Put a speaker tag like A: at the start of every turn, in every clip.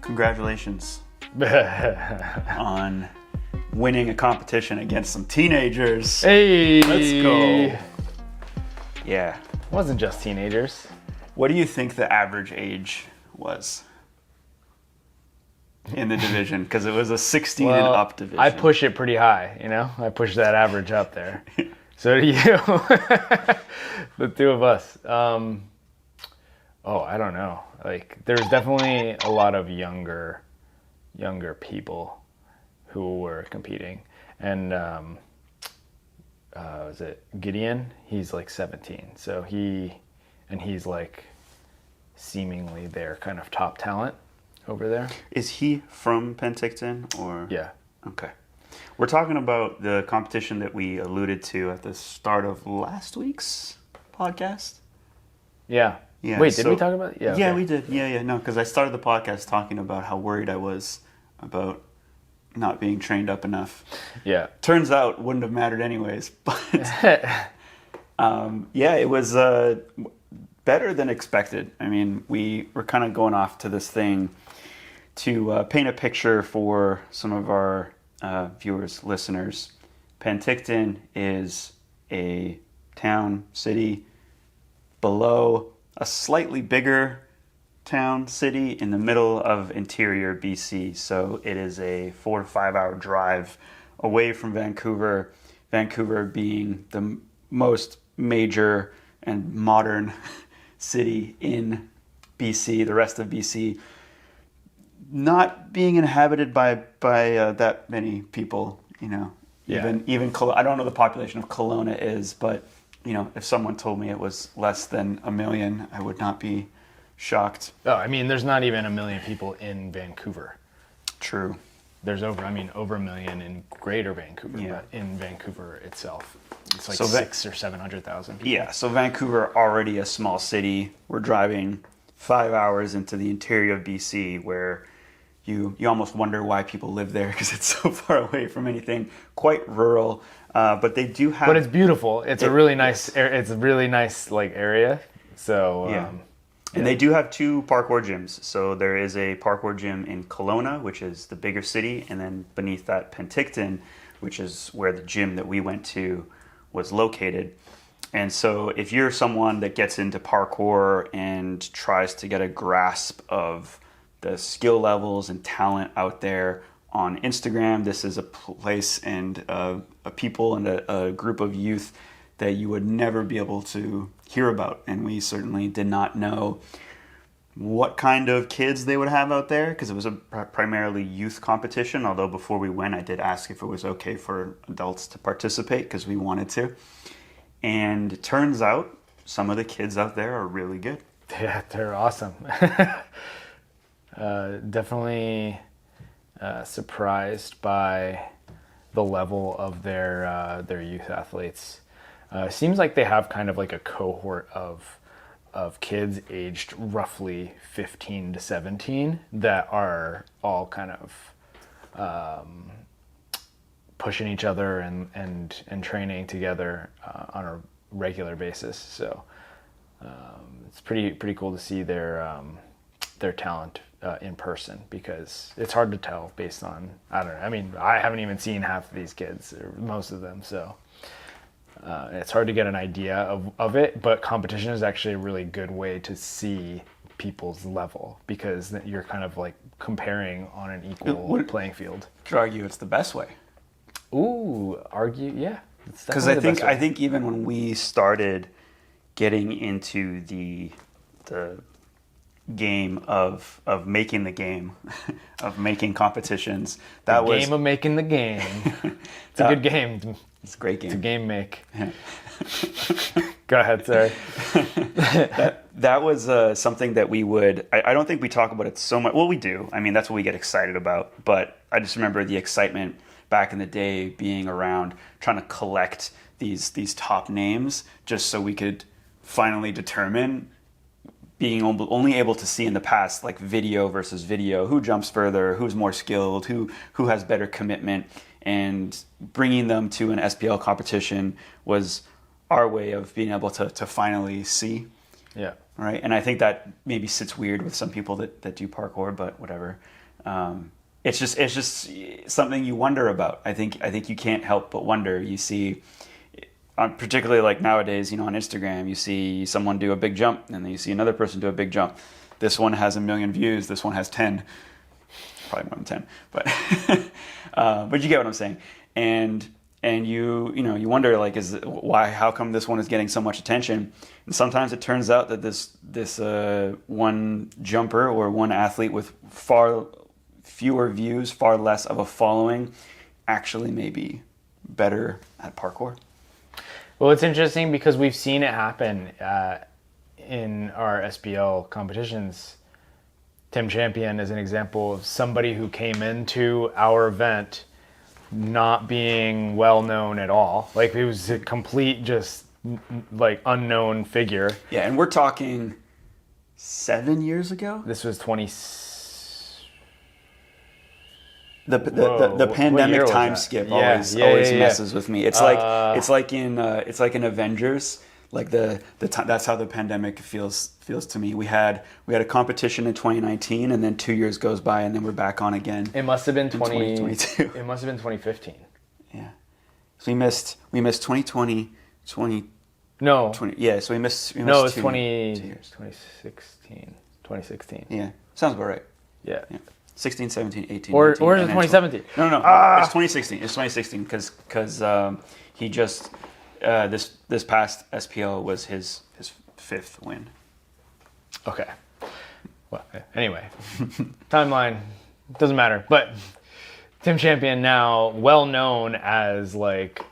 A: Congratulations on winning a competition against some teenagers.
B: Hey!
A: Let's go. Yeah.
B: It wasn't just teenagers.
A: What do you think the average age was in the division? Because it was a 16 and up division.
B: I push it pretty high, you know? I push that average up there. So do you. The two of us. I don't know. Like, there's definitely a lot of younger people who were competing. And was it Gideon? He's like 17. So he's like seemingly their kind of top talent over there.
A: Is he from Penticton or?
B: Yeah.
A: Okay. We're talking about the competition that we alluded to at the start of last week's podcast.
B: Yeah.
A: Yeah.
B: Wait, did we talk about it?
A: Yeah,
B: okay.
A: we did. Yeah. No, because I started the podcast talking about how worried I was about not being trained up enough.
B: Yeah.
A: Turns out wouldn't have mattered anyways. But it was better than expected. I mean, we were kind of going off to this thing to paint a picture for some of our viewers, listeners. Penticton is a town, city below a slightly bigger town, city in the middle of interior BC. So it is a 4 to 5 hour drive away from Vancouver. Vancouver being the most major and modern city in BC, the rest of BC not being inhabited by that many people, you know.
B: Yeah.
A: Even I don't know the population of Kelowna is, but you know, if someone told me it was less than 1 million, I would not be shocked.
B: Oh, I mean, there's not even 1 million people in Vancouver.
A: True.
B: There's over 1 million in Greater Vancouver,
A: Yeah.
B: but in Vancouver itself, it's like
A: So
B: 600,000 or 700,000 people.
A: Yeah, so Vancouver already a small city. We're driving 5 hours into the interior of BC, where you almost wonder why people live there because it's so far away from anything. Quite rural, but they do have.
B: But it's beautiful. It's a really nice. It's a really nice like area. So
A: yeah. And they do have 2 parkour gyms. So there is a parkour gym in Kelowna, which is the bigger city, and then beneath that Penticton, which is where the gym that we went to was located. And so if you're someone that gets into parkour and tries to get a grasp of the skill levels and talent out there on Instagram, this is a place and a people and a group of youth that you would never be able to hear about. And we certainly did not know what kind of kids they would have out there because it was a primarily youth competition. Although before we went, I did ask if it was okay for adults to participate because we wanted to. And it turns out some of the kids out there are really good.
B: Yeah, they're awesome. Definitely surprised by the level of their youth athletes. Seems like they have kind of like a cohort of kids aged roughly 15 to 17 that are all kind of pushing each other and training together on a regular basis. So it's pretty cool to see their talent in person, because it's hard to tell based on, I don't know. I mean, I haven't even seen half of these kids, or most of them, so it's hard to get an idea of it, but competition is actually a really good way to see people's level, because you're kind of like comparing on an equal playing field.
A: Could argue it's the best way.
B: Ooh, yeah.
A: Because I think even when we started getting into the game of making the game, of making competitions, that was
B: game of making the game. It's a good game.
A: It's a great game.
B: It's a game make. Go ahead, sorry.
A: that was something that we would. I don't think we talk about it so much. Well, we do. I mean, that's what we get excited about. But I just remember the excitement back in the day, being around trying to collect these top names, just so we could finally determine, being only able to see in the past, like video versus video, who jumps further, who's more skilled, who has better commitment, and bringing them to an SPL competition was our way of being able to finally see
B: Yeah.
A: Right. And I think that maybe sits weird with some people that do parkour, but whatever. It's just something you wonder about. I think you can't help but wonder. You see, particularly like nowadays, on Instagram, you see someone do a big jump, and then you see another person do a big jump. This one has 1 million views. This one has 10. Probably more than 10, but but you get what I'm saying. And you wonder, like, how come this one is getting so much attention? And sometimes it turns out that this one jumper or one athlete with far fewer views, far less of a following, actually may be better at parkour.
B: Well, it's interesting because we've seen it happen in our SBL competitions. Tim Champion is an example of somebody who came into our event not being well known at all. Like, he was a complete, just like unknown figure.
A: Yeah, and we're talking 7 years ago.
B: This was 20.
A: The pandemic time skip always messes with me. It's like in Avengers. Like that's how the pandemic feels to me. We had a competition in 2019, and then 2 years goes by, and then we're back on again.
B: It must have been
A: 2022.
B: It must have been 2015.
A: Yeah. So we missed 2020, 20.
B: No.
A: 20, yeah. So we missed.
B: No, it's
A: 2 years.
B: 2016.
A: Yeah. Sounds about right.
B: Yeah.
A: 16, 17, 18.
B: Or
A: 19,
B: is it 2017?
A: No. It's 2016. It's 2016 because he just this past SPL was his 5th win.
B: Okay. Well, anyway, timeline doesn't matter. But Tim Champion, now well known as like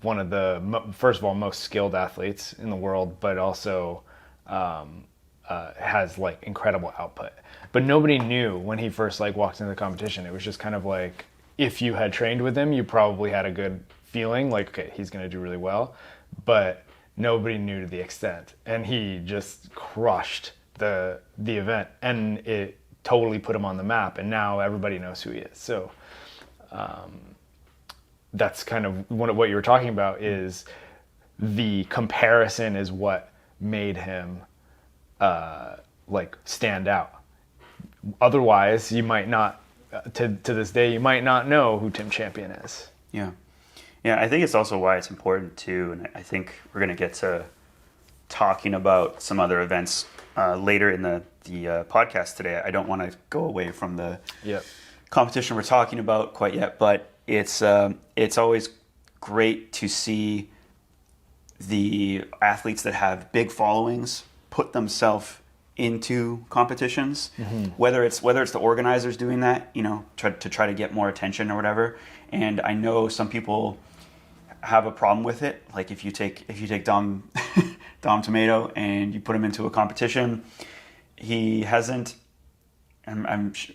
B: one of the first of all most skilled athletes in the world, but also has like incredible output. But nobody knew when he first like walked into the competition. It was just kind of like, if you had trained with him, you probably had a good feeling like, okay, he's going to do really well, but nobody knew to the extent. And he just crushed the event, and it totally put him on the map, and now everybody knows who he is. So that's kind of what you were talking about, is the comparison is what made him like stand out. Otherwise, you might not, to this day, you might not know who Tim Champion is.
A: Yeah. I think it's also why it's important too, and I think we're going to get to talking about some other events later in the podcast today. I don't want to go away from the competition we're talking about quite yet, but it's always great to see the athletes that have big followings put themselves into competitions, whether it's the organizers doing that, to try to get more attention or whatever. And I know some people have a problem with it. Like if you take Dom Tomato and you put him into a competition, he hasn't.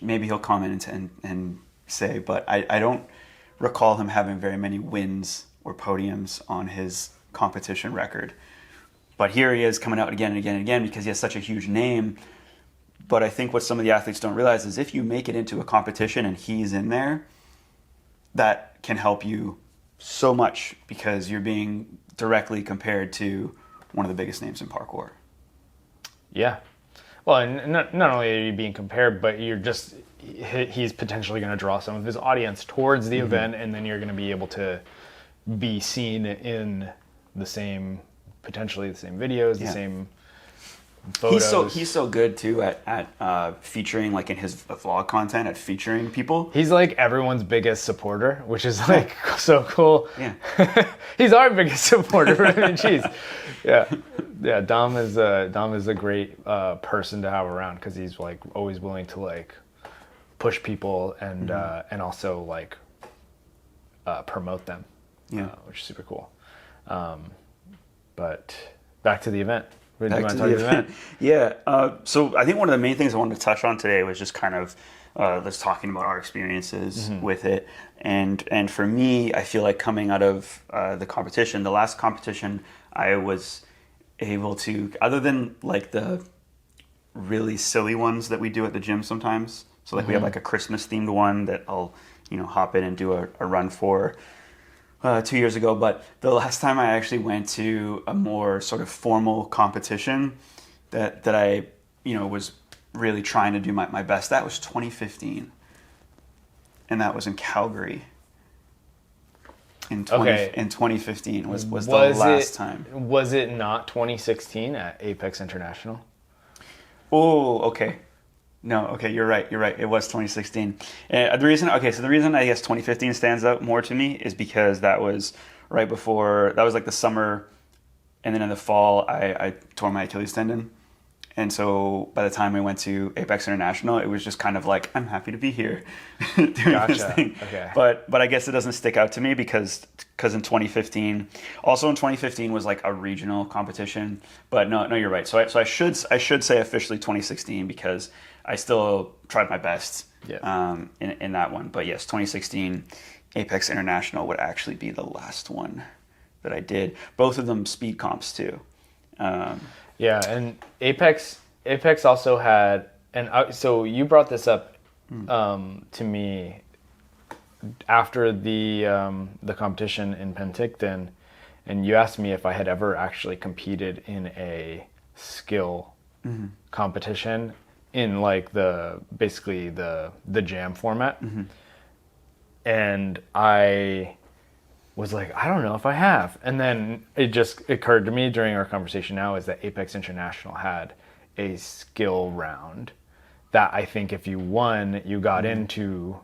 A: Maybe he'll comment and say, but I don't recall him having very many wins or podiums on his competition record. But here he is coming out again and again and again because he has such a huge name. But I think what some of the athletes don't realize is if you make it into a competition and he's in there, that can help you so much because you're being directly compared to one of the biggest names in parkour.
B: Yeah. Well, and not only are you being compared, but he's potentially going to draw some of his audience towards the event, and then you're going to be able to be seen in potentially the same videos, the same photos.
A: He's so good too at featuring, like in his vlog content, at featuring people.
B: He's like everyone's biggest supporter, which is like so cool.
A: Yeah.
B: He's our biggest supporter. I mean, jeez. Yeah. Dom is a great person to have around because he's like always willing to like push people and also like promote them.
A: Yeah.
B: Which is super cool. But back to the event.
A: Back to the event. Yeah. So I think one of the main things I wanted to touch on today was just kind of let's talking about our experiences with it. And for me, I feel like coming out of the competition, the last competition, I was able to, other than like the really silly ones that we do at the gym sometimes. So like we have like a Christmas themed one that I'll hop in and do a run for. 2 years ago, but the last time I actually went to a more sort of formal competition, that I, was really trying to do my best. That was 2015, and that was in Calgary. In 2015 was the last time.
B: Was it not 2016 at Apex International?
A: Oh, okay. No, okay, you're right. It was 2016. The reason I guess 2015 stands out more to me is because that was right before, that was like the summer, and then in the fall I tore my Achilles tendon. And so by the time we went to Apex International, it was just kind of like, I'm happy to be here doing this thing.
B: Okay.
A: But I guess it doesn't stick out to me because in 2015, also in 2015 was like a regional competition. But no, you're right. So I should say officially 2016 because I still tried my best in that one. But yes, 2016 Apex International would actually be the last one that I did. Both of them speed comps too.
B: Yeah, and Apex also had, so you brought this up to me after the competition in Penticton, and you asked me if I had ever actually competed in a skill competition in like basically the jam format, and I was like, I don't know if I have. And then it just occurred to me during our conversation now is that Apex International had a skill round that I think if you won, you got into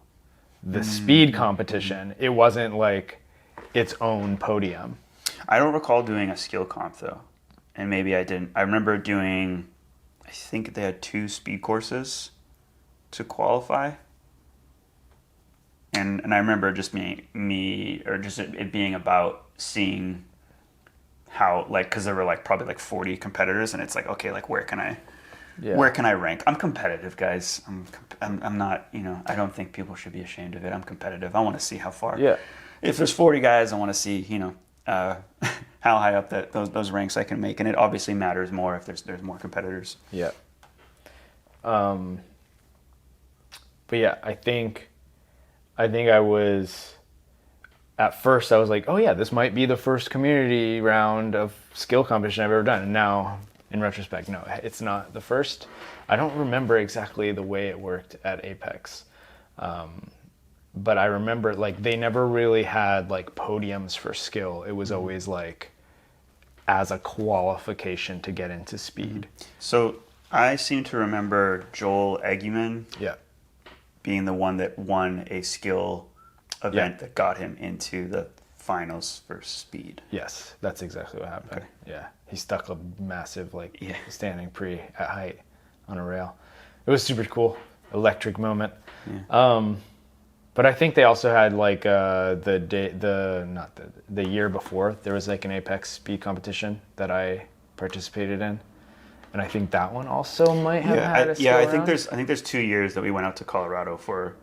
B: the speed competition. It wasn't like its own podium.
A: I don't recall doing a skill comp though. And maybe I didn't. I remember doing, I think they had 2 speed courses to qualify. And I remember just it being about seeing how, like, because there were like probably like 40 competitors, and it's like, okay, like where can I rank? I'm competitive, guys. I'm not, I don't think people should be ashamed of it. I'm competitive. I want to see how far.
B: Yeah.
A: If there's 40 guys, I want to see, how high up those ranks I can make, and it obviously matters more if there's more competitors.
B: Yeah. But yeah, I think I was, at first I was like, oh yeah, this might be the first community round of skill competition I've ever done. And now, in retrospect, no, it's not the first. I don't remember exactly the way it worked at Apex. But I remember like they never really had like podiums for skill. It was always like as a qualification to get into speed.
A: So I seem to remember Joel Eguman.
B: Yeah.
A: Being the one that won a skill event that got him into the finals for speed.
B: Yes, that's exactly what happened. Okay. Yeah, he stuck a massive standing pre at height on a rail. It was super cool, electric moment. Yeah. But I think they also had like the year before there was like an Apex speed competition that I participated in. And I think that one also might have had a skill
A: I
B: round.
A: think there's 2 years that we went out to Colorado for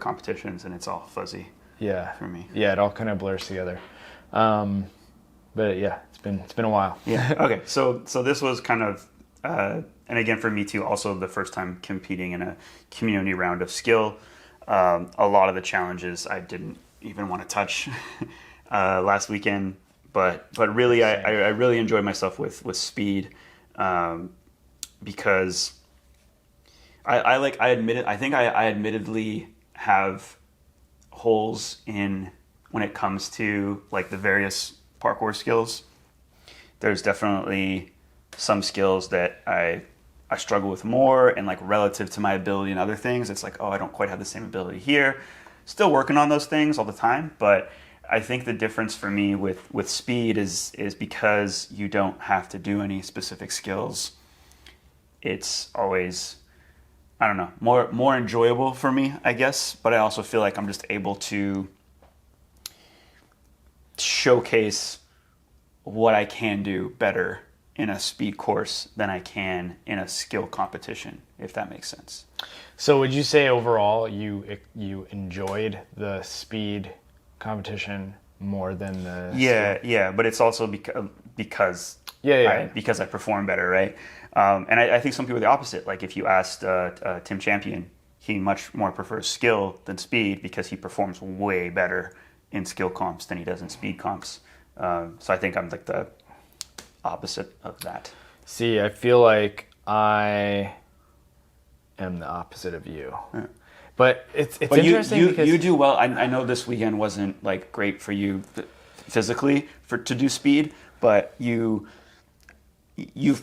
A: competitions, and it's all fuzzy.
B: Yeah.
A: For me.
B: Yeah, it all kind of blurs together. But yeah, it's been a while.
A: Yeah. Okay. So this was kind of and again for me too, also the first time competing in a community round of skill. A lot of the challenges I didn't even want to touch last weekend, but really I really enjoyed myself with speed. Because I think I admittedly have holes in when it comes to like the various parkour skills. There's definitely some skills that I struggle with more, and like relative to my ability in other things, it's like, oh, I don't quite have the same ability here. Still working on those things all the time, but I think the difference for me with speed is because you don't have to do any specific skills. It's always, I don't know, more enjoyable for me, I guess. But I also feel like I'm just able to showcase what I can do better in a speed course than I can in a skill competition, if that makes sense.
B: So would you say overall you enjoyed the speed competition more than the
A: skill? But it's also because I perform better, right? And I think some people are the opposite. Like if you asked Tim Champion, he much more prefers skill than speed because he performs way better in skill comps than he does in speed comps. So I think I'm like the opposite of that.
B: See, I feel like I am the opposite of you. Yeah. But it's interesting because
A: you do well. I know this weekend wasn't like great for you physically to do speed, but you've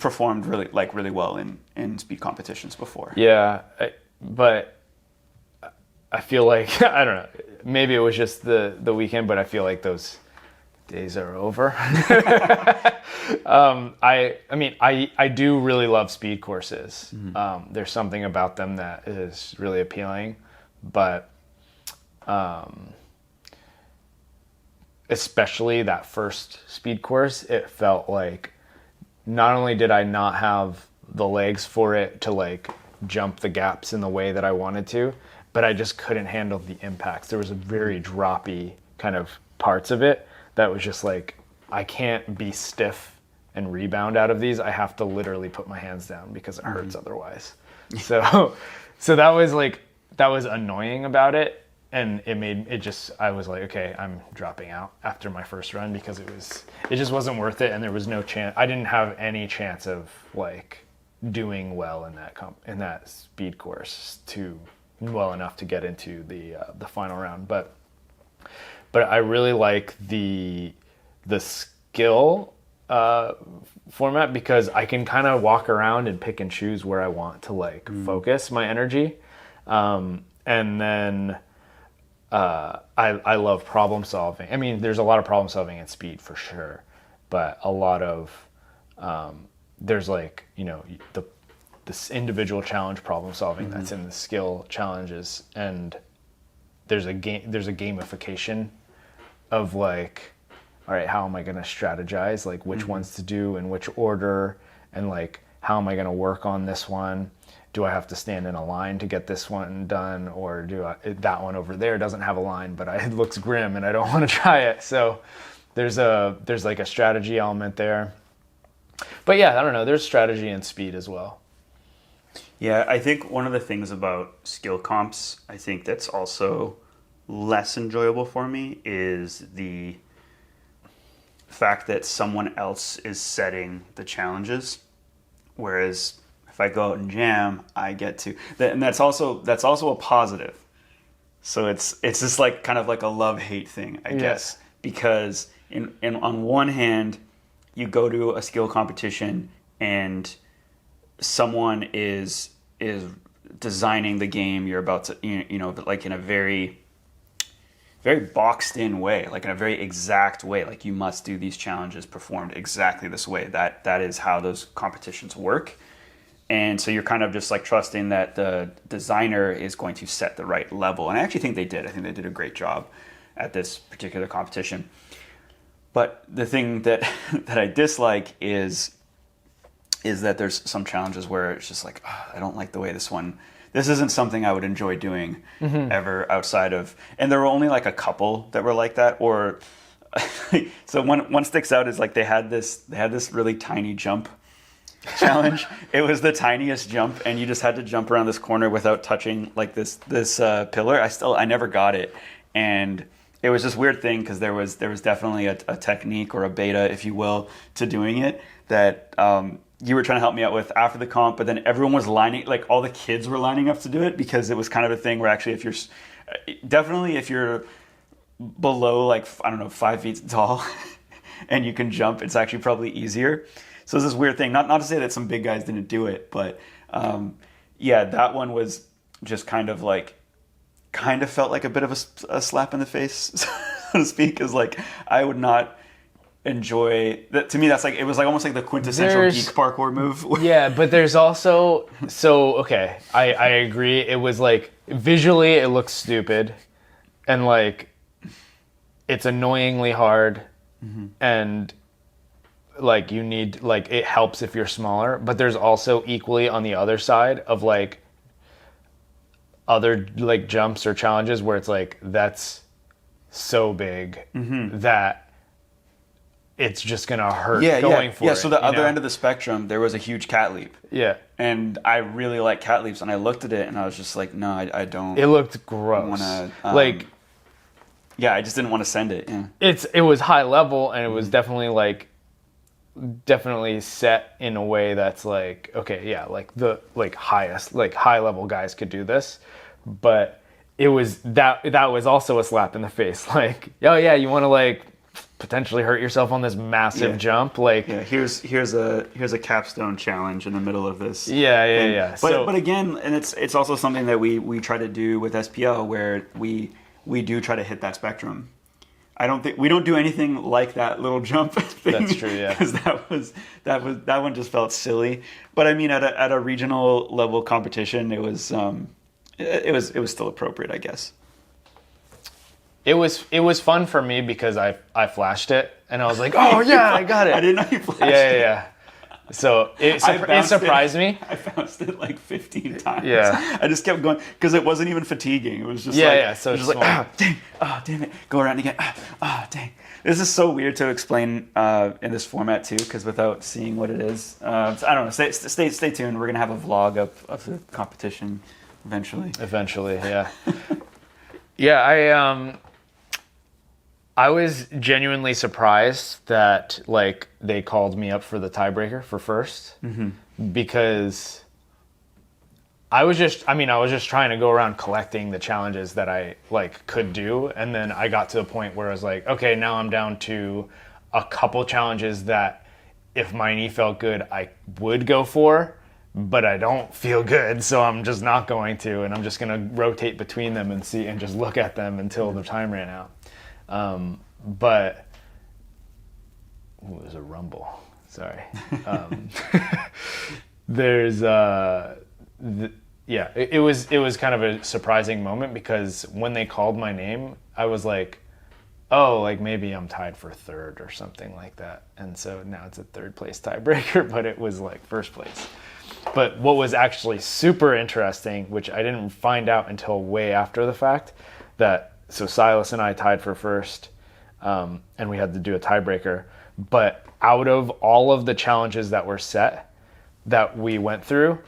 A: performed really well in speed competitions before.
B: Yeah, but I feel like I don't know. Maybe it was just the weekend, but I feel like those days are over. I do really love speed courses. Mm-hmm. There's something about them that is really appealing, but especially that first speed course, it felt like not only did I not have the legs for it to like jump the gaps in the way that I wanted to, but I just couldn't handle the impacts. There was a very droppy kind of parts of it that was just like, I can't be stiff and rebound out of these. I have to literally put my hands down because it hurts otherwise. So that was annoying about it. And I was like, okay, I'm dropping out after my first run because it just wasn't worth it. And there was no chance. I didn't have any chance of like doing well in that speed course well enough to get into the final round. But I really like the skill format because I can kind of walk around and pick and choose where I want to focus my energy. And then I love problem solving. I mean, there's a lot of problem solving in speed for sure, but a lot of there's this individual challenge problem solving that's in the skill challenges, and there's a gamification of like, all right, how am I going to strategize, like which ones to do in which order, and like how am I going to work on this one? Do I have to stand in a line to get this one done, or that one over there doesn't have a line, but it looks grim and I don't want to try it. So there's like a strategy element there. But yeah, I don't know. There's strategy and speed as well.
A: Yeah, I think one of the things about skill comps, I think that's also less enjoyable for me is the fact that someone else is setting the challenges, whereas if I go out and jam, I get to, and that's also a positive. So it's just like kind of like a love-hate thing, I guess, because on one hand, you go to a skill competition and someone is designing the game you're about to, but like in a very boxed in way, like in a very exact way, like you must do these challenges performed exactly this way. That is how those competitions work. And so you're kind of just like trusting that the designer is going to set the right level. And I actually think they did. I think they did a great job at this particular competition. But the thing that I dislike is that there's some challenges where it's just like, I don't like the way this isn't something I would enjoy doing ever outside of, and there were only like a couple that were like that, or so one sticks out is like they had this really tiny jump challenge. It was the tiniest jump, and you just had to jump around this corner without touching like this pillar. I never got it, and it was this weird thing because there was definitely a technique or a beta, if you will, to doing it that you were trying to help me out with after the comp, but then everyone was like all the kids were lining up to do it because it was kind of a thing where actually if you're below like, I don't know, 5 feet tall and you can jump, it's actually probably easier. So it's this weird thing, not to say that some big guys didn't do it, but that one was just kind of felt like a bit of a slap in the face, so to speak, because like I would not enjoy that. To me, that's like, it was like almost like the quintessential geek parkour move.
B: Yeah, but there's also, okay, I agree. It was like visually it looks stupid and like it's annoyingly hard, and like you need, like it helps if you're smaller, but there's also equally on the other side of like other like jumps or challenges where it's like that's so big that it's just gonna hurt going for it.
A: Yeah, so the other end of the spectrum, there was a huge cat leap.
B: Yeah.
A: And I really like cat leaps, and I looked at it and I was just like, no, I don't.
B: It looked gross.
A: Wanna,
B: I
A: just didn't want to send it. Yeah.
B: It was high level, and it was definitely like definitely set in a way that's like, okay, yeah, like the like highest, like high level guys could do this, but it was that was also a slap in the face. Like, oh yeah, you want to like potentially hurt yourself on this massive jump, like
A: here's a capstone challenge in the middle of this.
B: Yeah.
A: But again, and it's also something that we try to do with SPL, where we do try to hit that spectrum. I don't think we don't do anything like that little jump thing.
B: That's true, yeah.
A: Because that one just felt silly. But I mean, at a regional level competition, it was still appropriate, I guess.
B: It was fun for me because I flashed it and I was like, oh yeah, I got it.
A: I didn't know you flashed it.
B: Yeah. So it surprised me.
A: I bounced it like 15 times.
B: Yeah.
A: I just kept going because it wasn't even fatiguing. It was just
B: So
A: it was just like, damn it, go around again. Dang. This is so weird to explain in this format too, because without seeing what it is, so I don't know. Stay tuned. We're gonna have a vlog of the competition eventually.
B: Eventually, yeah. Yeah, I was genuinely surprised that like they called me up for the tiebreaker for first, because I was just trying to go around collecting the challenges that I like could do, and then I got to the point where I was like, okay, now I'm down to a couple challenges that if my knee felt good, I would go for, but I don't feel good, so I'm just not going to, and I'm just gonna rotate between them and see and just look at them until the time ran out. But it was a rumble. Sorry. There's it was kind of a surprising moment, because when they called my name, I was like, oh, like maybe I'm tied for third or something like that. And so now it's a third place tiebreaker, but it was like first place. But what was actually super interesting, which I didn't find out until way after the fact, so Silas and I tied for first, and we had to do a tiebreaker. But out of all of the challenges that were set that we went through,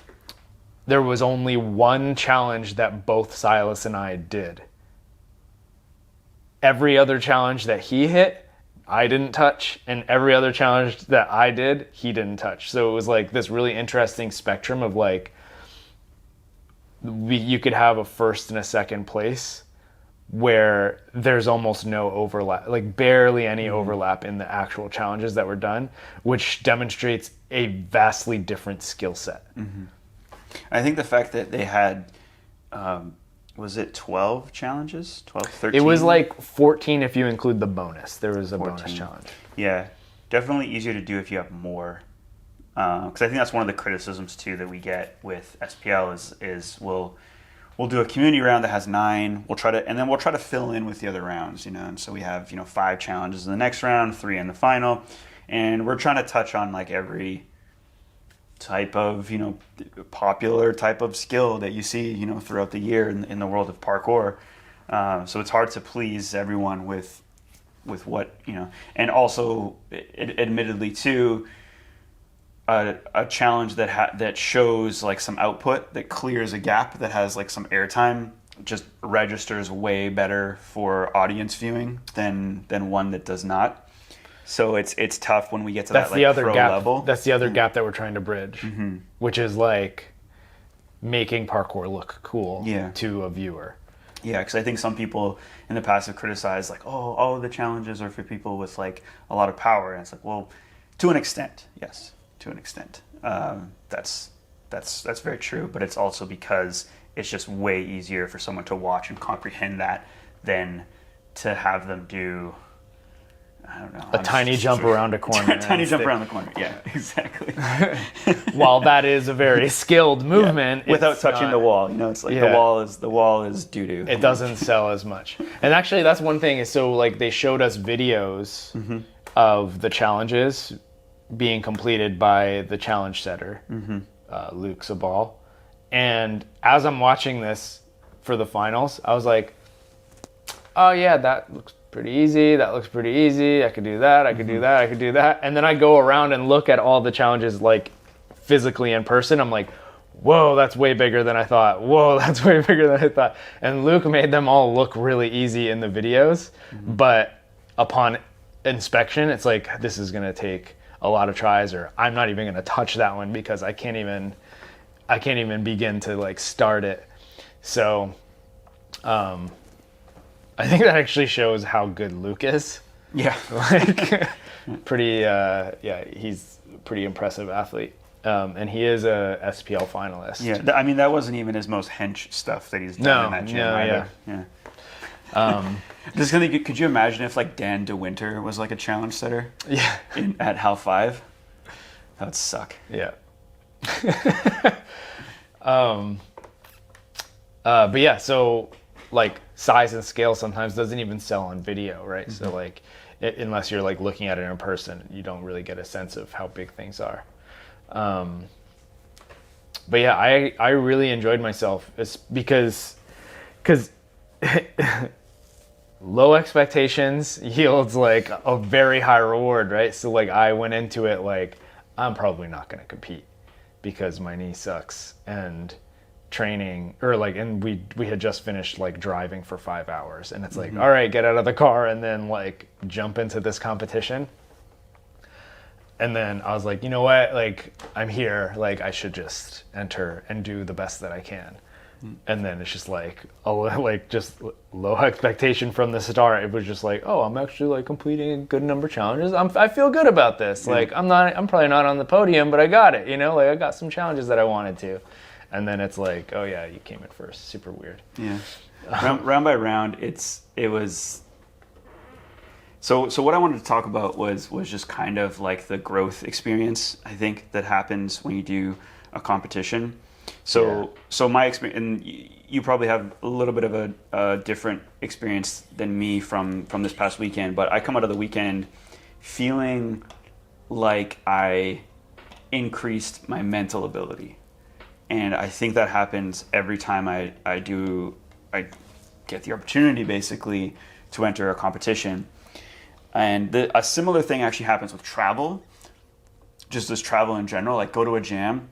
B: there was only one challenge that both Silas and I did. Every other challenge that he hit, I didn't touch, and every other challenge that I did, he didn't touch. So it was like this really interesting spectrum of like, you could have a first and a second place where there's almost no overlap, like barely any overlap in the actual challenges that were done, which demonstrates a vastly different skill set.
A: I think the fact that they had, was it 12 challenges? 12, 13?
B: It was like 14 if you include the bonus. There was a
A: 14.
B: bonus challenge.
A: Yeah, definitely easier to do if you have more. Because I think that's one of the criticisms too that we get with SPL is we'll do a community round that has 9. We'll try to fill in with the other rounds, and so we have 5 challenges in the next round, 3 in the final, and we're trying to touch on like every type of popular type of skill that you see throughout the year in the world of parkour. So it's hard to please everyone with what and also admittedly too. A challenge that shows like some output that clears a gap that has like some airtime just registers way better for audience viewing than one that does not. So it's tough when we get to that like pro level.
B: That's the other gap that we're trying to bridge, which is like making parkour look cool to a viewer.
A: Yeah, because I think some people in the past have criticized like, oh, all of the challenges are for people with like a lot of power, and it's like, well, to an extent, yes. To an extent, that's very true. But it's also because it's just way easier for someone to watch and comprehend that than to have them do, I don't know,
B: a tiny jump around a corner.
A: Tiny jump around the corner. Yeah, exactly.
B: While that is a very skilled movement,
A: without touching the wall, it's like the wall is doo doo.
B: It doesn't sell as much. And actually, that's one thing. Is so like they showed us videos of the challenges being completed by the challenge setter, Luke Sabal. And as I'm watching this for the finals, I was like, oh yeah, that looks pretty easy. That looks pretty easy. I could do that. I could do that. I could do that. And then I go around and look at all the challenges like physically in person. I'm like, whoa, that's way bigger than I thought. Whoa, that's way bigger than I thought. And Luke made them all look really easy in the videos. But upon inspection, it's like, this is going to take a lot of tries, or I'm not even going to touch that one because I can't even begin to like start it. So I think that actually shows how good Luke is.
A: Yeah.
B: Like pretty he's a pretty impressive athlete. And he is a SPL finalist.
A: Yeah, I mean, that wasn't even his most hench stuff that he's done in that gym either. Yeah. Just gonna, could you imagine if like Dan DeWinter was like a challenge setter?
B: Yeah.
A: At Hal 5? That would suck.
B: Yeah. But yeah, so like size and scale sometimes doesn't even sell on video, right? Mm-hmm. So like, unless you're like looking at it in person, you don't really get a sense of how big things are. But yeah, I really enjoyed myself. It's because low expectations yields like a very high reward, right? So like I went into it like I'm probably not going to compete because my knee sucks, and training and we had just finished like driving for 5 hours, and it's like, all right, get out of the car and then like jump into this competition. And then I was like, you know what, like I'm here, like I should just enter and do the best that I can. And then it's just like, just low expectation from the start. It was just like, oh, I'm actually like completing a good number of challenges. I feel good about this. Yeah. Like I'm probably not on the podium, but I got it, like I got some challenges that I wanted to. And then it's like, oh yeah, you came in first. Super weird.
A: Yeah. Round by round, it was. So what I wanted to talk about was just kind of like the growth experience, I think, that happens when you do a competition. So my experience, and you probably have a little bit of a different experience than me from this past weekend, but I come out of the weekend feeling like I increased my mental ability. And I think that happens every time I get the opportunity basically to enter a competition. And a similar thing actually happens with travel, just as travel in general, like go to a jam.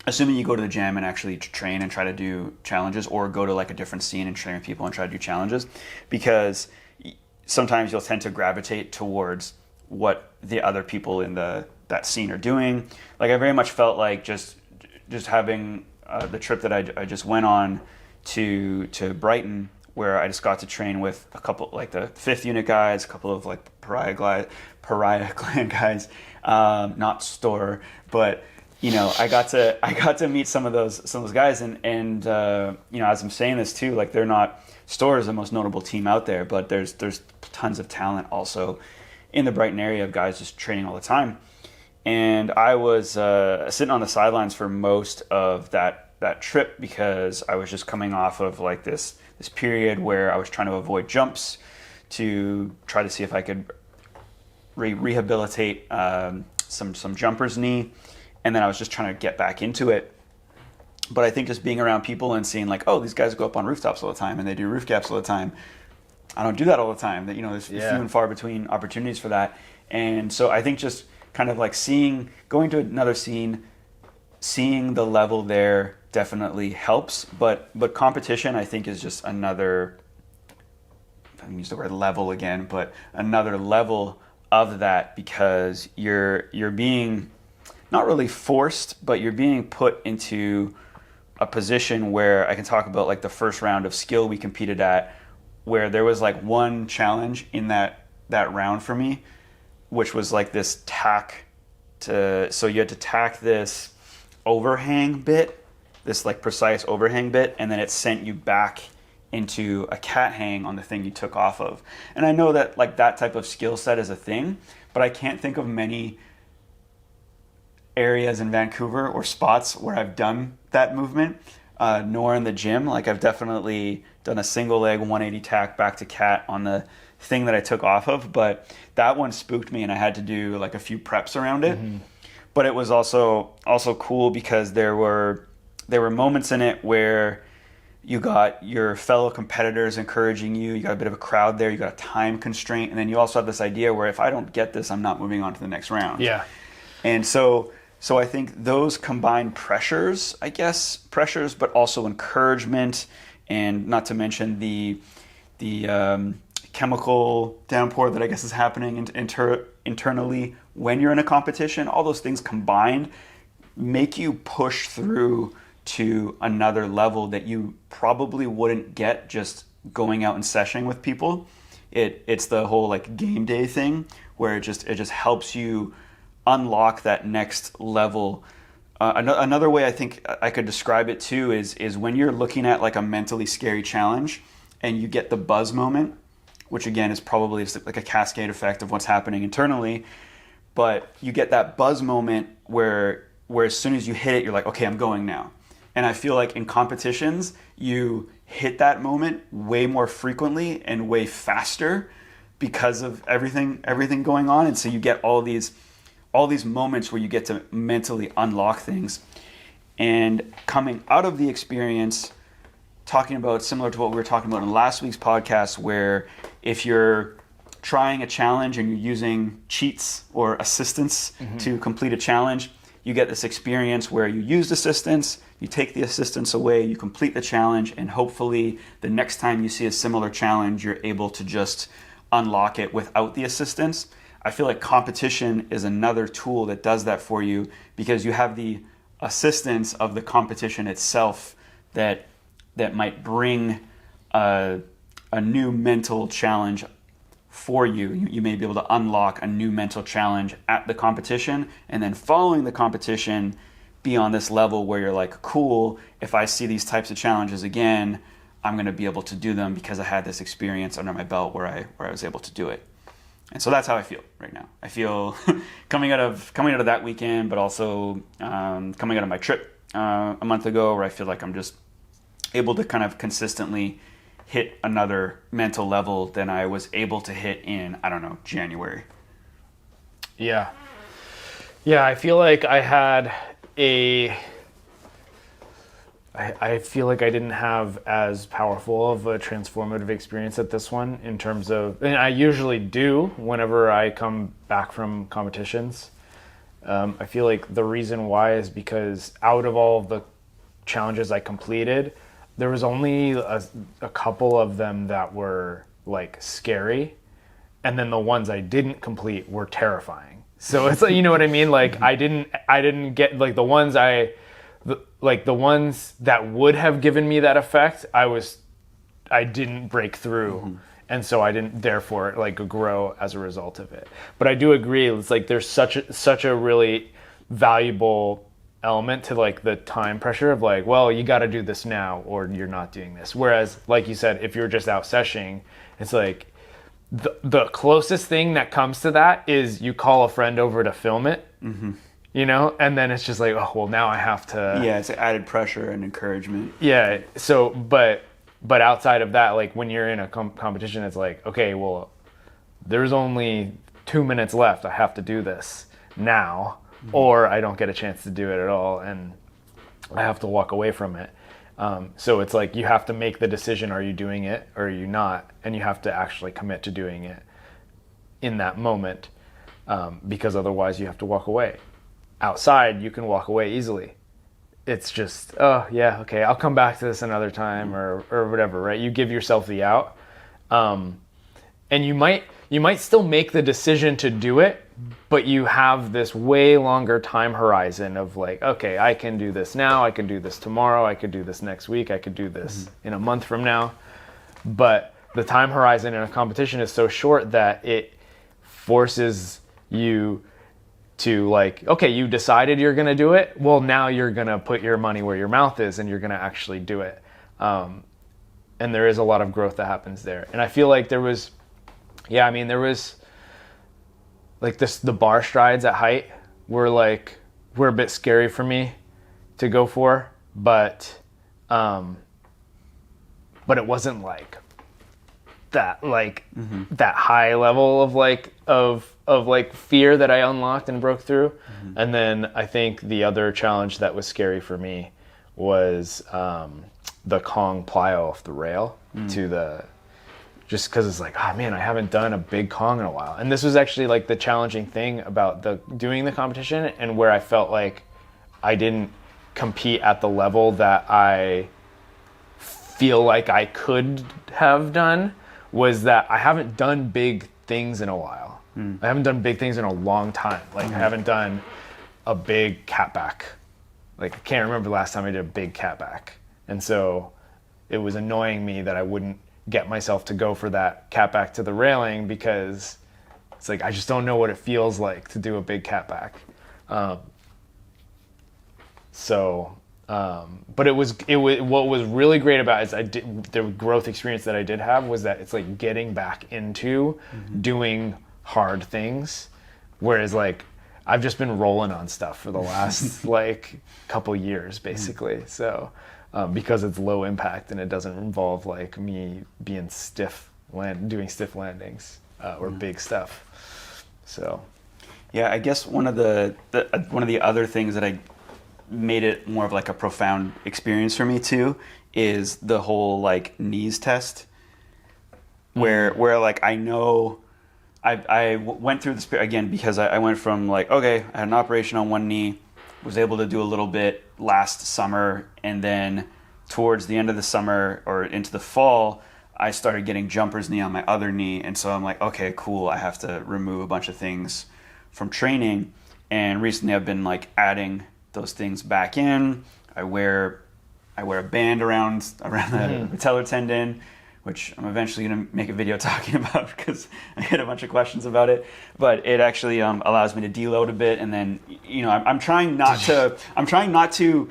A: Assuming you go to the jam and actually train and try to do challenges, or go to like a different scene and train with people and try to do challenges, because sometimes you'll tend to gravitate towards what the other people in that scene are doing. Like I very much felt like just having the trip that I just went on to Brighton, where I just got to train with a couple, like the 5th unit guys, a couple of like pariah clan guys, not Storror, but I got to meet some of those guys, and as I'm saying this too, like they're not, Storror is the most notable team out there, but there's tons of talent also in the Brighton area of guys just training all the time. And I was sitting on the sidelines for most of that trip, because I was just coming off of like this period where I was trying to avoid jumps to try to see if I could rehabilitate some jumper's knee. And then I was just trying to get back into it. But I think just being around people and seeing like, oh, these guys go up on rooftops all the time and they do roof gaps all the time. I don't do that all the time. That there's few and far between opportunities for that. And so I think just kind of like going to another scene, seeing the level there definitely helps. But competition, I think, is just another, I don't use the word level again, but another level of that, because you're being not really forced, but you're being put into a position where I can talk about like the first round of skill we competed at, where there was like one challenge in that round for me, which was like this tack so you had to tack this overhang bit, this like precise overhang bit, and then it sent you back into a cat hang on the thing you took off of. And I know that like that type of skill set is a thing, but I can't think of many areas in Vancouver or spots where I've done that movement, nor in the gym. Like I've definitely done a single leg 180 tack back to cat on the thing that I took off of, but that one spooked me and I had to do like a few preps around it. Mm-hmm. But it was also cool because there were moments in it where you got your fellow competitors encouraging you got a bit of a crowd there, you got a time constraint, and then you also have this idea where if I don't get this, I'm not moving on to the next round. Yeah. And so I think those combined pressures, but also encouragement, and not to mention the chemical downpour that I guess is happening internally when you're in a competition, all those things combined make you push through to another level that you probably wouldn't get just going out and sessioning with people. It's the whole like game day thing where it just helps you unlock that next level. Another way I think I could describe it too is when you're looking at like a mentally scary challenge and you get the buzz moment, which again is probably like a cascade effect of what's happening internally, but you get that buzz moment where as soon as you hit it, you're like, okay, I'm going now. And I feel like in competitions, you hit that moment way more frequently and way faster because of everything going on. And so you get all these moments where you get to mentally unlock things. And coming out of the experience, talking about similar to what we were talking about in last week's podcast, where if you're trying a challenge and you're using cheats or assistance to complete a challenge, you get this experience where you used assistance, you take the assistance away, you complete the challenge, and hopefully the next time you see a similar challenge, you're able to just unlock it without the assistance. I feel like competition is another tool that does that for you because you have the assistance of the competition itself that might bring a new mental challenge for you. You may be able to unlock a new mental challenge at the competition, and then following the competition, be on this level where you're like, cool, if I see these types of challenges again, I'm going to be able to do them because I had this experience under my belt where I was able to do it. And so that's how I feel right now. I feel coming out of that weekend, but also coming out of my trip a month ago, where I feel like I'm just able to kind of consistently hit another mental level than I was able to hit in, I don't know, January.
B: Yeah. Yeah, I feel like I feel like I didn't have as powerful of a transformative experience at this one in terms of, and I usually do whenever I come back from competitions. I feel like the reason why is because out of all of the challenges I completed, there was only a couple of them that were like scary, and then the ones I didn't complete were terrifying. So it's like, you know what I mean? Like I didn't get like the ones the ones that would have given me that effect, I didn't break through. And so I didn't therefore like grow as a result of it. But I do agree, it's like there's such a really valuable element to like the time pressure of like, well, you got to do this now or you're not doing this. Whereas like you said, if you're just out seshing, it's like the closest thing that comes to that is you call a friend over to film it, you know, and then it's just like, oh, well, now I have to.
A: Yeah, it's added pressure and encouragement.
B: Yeah. So, but outside of that, like when you're in a competition, it's like, okay, well, there's only 2 minutes left. I have to do this now, or I don't get a chance to do it at all, and I have to walk away from it. So it's like you have to make the decision: are you doing it or are you not? And you have to actually commit to doing it in that moment, because otherwise you have to walk away. Outside, you can walk away easily. It's just, oh yeah, okay, I'll come back to this another time or whatever, right? You give yourself the out, and you might still make the decision to do it, but you have this way longer time horizon of like, okay, I can do this now, I can do this tomorrow, I could do this next week, I could do this in a month from now. But the time horizon in a competition is so short that it forces you to like, okay, you decided you're going to do it. Well, now you're going to put your money where your mouth is and you're going to actually do it. And there is a lot of growth that happens there. And I feel like there was like the bar strides at height were a bit scary for me to go for, but it wasn't like that, like that high level of like fear that I unlocked and broke through. And then I think the other challenge that was scary for me was the Kong plyo off the rail to the, just because it's like, oh man, I haven't done a big Kong in a while. And this was actually like the challenging thing about doing the competition, and where I felt like I didn't compete at the level that I feel like I could have done, was that I haven't done big things in a while. I haven't done big things in a long time. Like I haven't done a big cat back. Like I can't remember the last time I did a big cat back. And so it was annoying me that I wouldn't get myself to go for that cat back to the railing, because it's like I just don't know what it feels like to do a big cat back. But it was what was really great about it is the growth experience that I did have was that it's like getting back into doing hard things, whereas like I've just been rolling on stuff for the last like couple years basically. So because it's low impact and it doesn't involve like me being doing stiff landings or big stuff. So
A: yeah, I guess one of the other things that I made it more of like a profound experience for me too is the whole like knees test, where like I know I went through this again because I went from like, okay, I had an operation on one knee, was able to do a little bit last summer, and then towards the end of the summer or into the fall I started getting jumper's knee on my other knee, and so I'm like, okay, cool, I have to remove a bunch of things from training. And recently I've been like adding those things back in. I wear a band around the patellar tendon, which I'm eventually going to make a video talking about because I get a bunch of questions about it. But it actually allows me to deload a bit, and then I'm trying not to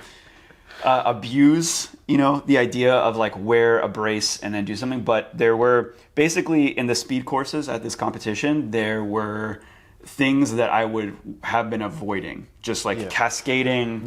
A: abuse the idea of like wear a brace and then do something. But there were basically in the speed courses at this competition, there were things that I would have been avoiding, just like cascading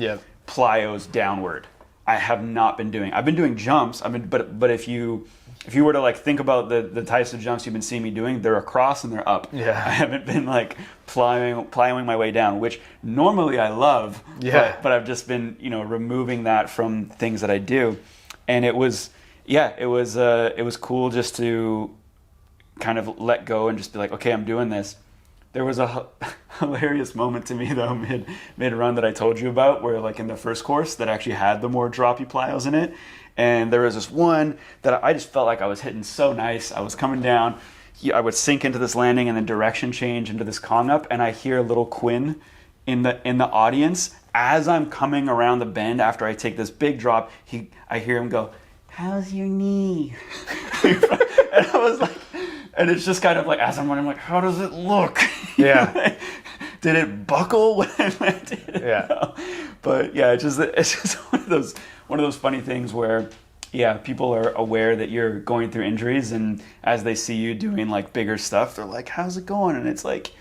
A: plyos downward. I have not been doing. I've been doing jumps. But if you were to like think about the types of jumps you've been seeing me doing, they're across and they're up. Yeah. I haven't been like plowing my way down, which normally I love. Yeah. But I've just been removing that from things that I do, and it was cool just to kind of let go and just be like, okay, I'm doing this. There was a hilarious moment to me though mid-run that I told you about, where like in the first course that actually had the more droppy plyos in it, and there was this one that I just felt like I was hitting so nice. I was coming down, I would sink into this landing and then direction change into this Kong up, and I hear little Quinn in the audience as I'm coming around the bend after I take this big drop. I hear him go, "How's your knee?" And I was like. And it's just kind of like, as I'm running, I'm like, how does it look? Yeah. Did it buckle when I landed? Yeah. But yeah, it's just one of those funny things where, yeah, people are aware that you're going through injuries, and as they see you doing like bigger stuff, they're like, how's it going? And it's like,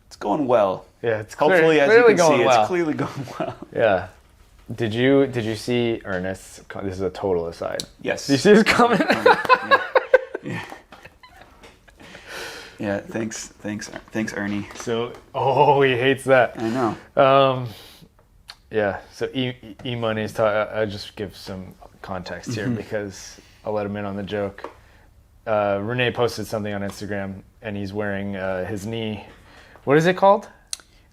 A: it's going well. Yeah, it's hopefully, as you can see, it's clearly going well. Yeah.
B: Did you see Ernest? This is a total aside.
A: Yes.
B: Did you see his comment?
A: Yeah. Yeah, thanks, Ernie.
B: So, he hates that.
A: I know.
B: Yeah, so E-Money's I'll just give some context here because I'll let him in on the joke. Rene posted something on Instagram, and he's wearing his knee. What is it called?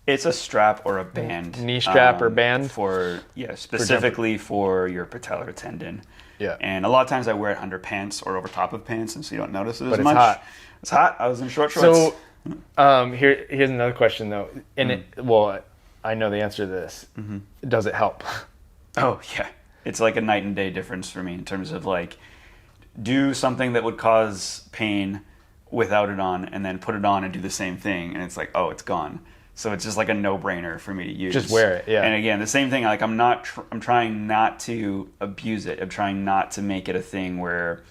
A: It's a strap or a band.
B: Knee strap or band?
A: Specifically for your patellar tendon. Yeah. And a lot of times I wear it under pants or over top of pants, and so you don't notice it as much. But it's hot. It's hot. I was in short shorts.
B: So, here's another question though. And I know the answer to this. Does it help?
A: Oh yeah, it's like a night and day difference for me in terms of like, do something that would cause pain without it on, and then put it on and do the same thing, and it's like, oh, it's gone. So it's just like a no-brainer for me to use.
B: Just wear it, yeah.
A: And again, the same thing. Like I'm trying not to abuse it. I'm trying not to make it a thing where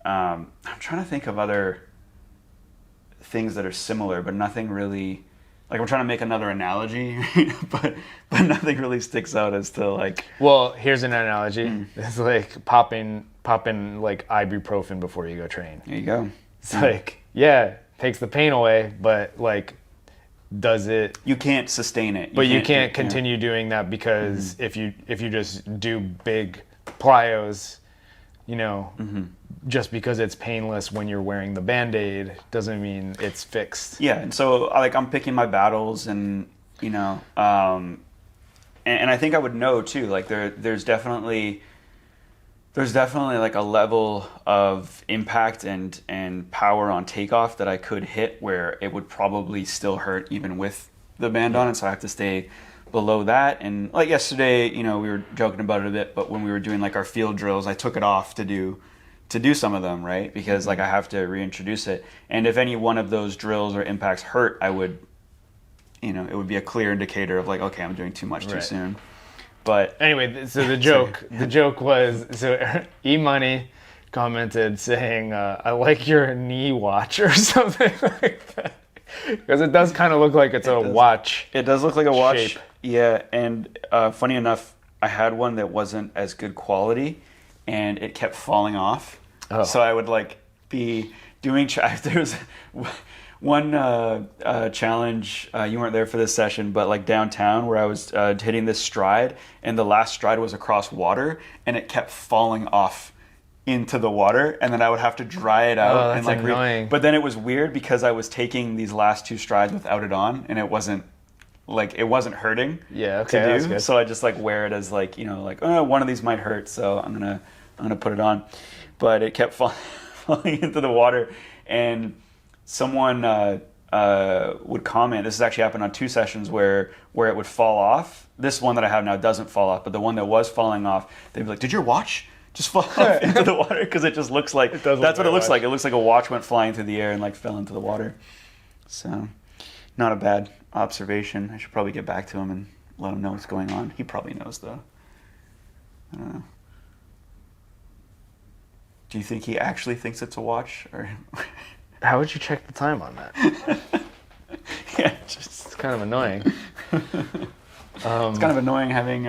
A: I'm trying to think of other things that are similar, but nothing really. Like I'm trying to make another analogy, but nothing really sticks out as to like.
B: Well, here's an analogy. It's like popping like ibuprofen before you go train.
A: There you go.
B: It's like takes the pain away, but like. Does it?
A: You can't sustain it.
B: But you can't continue doing that because if you just do big plyos, just because it's painless when you're wearing the Band-Aid doesn't mean it's fixed.
A: Yeah, and so like I'm picking my battles, and and I think I would know too. Like there's definitely There's definitely like a level of impact and power on takeoff that I could hit where it would probably still hurt even with the band on it. So I have to stay below that. And like yesterday, you know, we were joking about it a bit, but when we were doing like our field drills, I took it off to do some of them, right? Because like I have to reintroduce it. And if any one of those drills or impacts hurt, I would, you know, it would be a clear indicator of like, okay, I'm doing too much too soon. But
B: anyway, so the joke was, so E-Money commented saying, I like your knee watch or something like that. Because it does kind of look like it's a watch.
A: It does look like a watch.
B: Shape.
A: Yeah, and funny enough, I had one that wasn't as good quality, and it kept falling off. Oh. So I would like be doing, there was one challenge, you weren't there for this session, but like downtown where I was hitting this stride, and the last stride was across water, and it kept falling off into the water, and then I would have to dry it out.
B: Oh, that's
A: and like
B: annoying.
A: But then it was weird because I was taking these last 2 strides without it on, and it wasn't hurting.
B: Yeah, okay,
A: to
B: that's
A: do.
B: good.
A: So I just like wear it as like, you know, like, oh, one of these might hurt, so I'm gonna put it on. But it kept falling into the water, and someone would comment. This has actually happened on 2 sessions where it would fall off. This one that I have now doesn't fall off, but the one that was falling off, they'd be like, "Did your watch just fall off into the water?" Because it just looks like that's what it looks like. It looks like a watch went flying through the air and like fell into the water. So, not a bad observation. I should probably get back to him and let him know what's going on. He probably knows though. I don't know. Do you think he actually thinks it's a watch, or?
B: How would you check the time on that?
A: Yeah,
B: it's kind of annoying.
A: It's kind of annoying having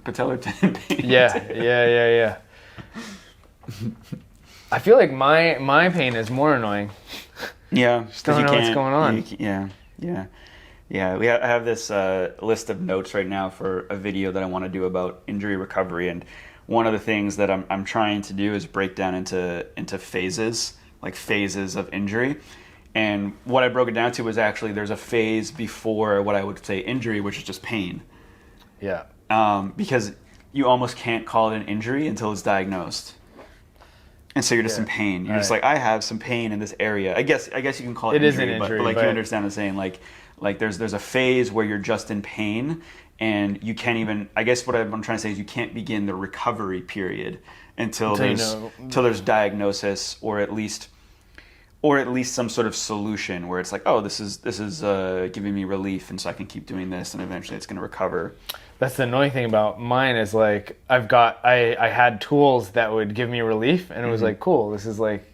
A: patellar tendon pain.
B: Yeah. I feel like my pain is more annoying.
A: Yeah,
B: just don't know what's going on.
A: Yeah. I have this list of notes right now for a video that I want to do about injury recovery, and one of the things that I'm trying to do is break down into phases, like phases of injury. And what I broke it down to was actually there's a phase before what I would say injury, which is just pain.
B: Yeah.
A: Because you almost can't call it an injury until it's diagnosed. And so you're just in pain. You're just like, I have some pain in this area. I guess you can call it injury,
B: an injury,
A: but like you understand what I'm saying. Like there's a phase where you're just in pain, and you can't even. I guess what I'm trying to say is you can't begin the recovery period until there's diagnosis, or at least some sort of solution where it's like, oh, this is giving me relief, and so I can keep doing this, and eventually it's going to recover.
B: That's the annoying thing about mine is like I had tools that would give me relief, and it was like, cool, this is like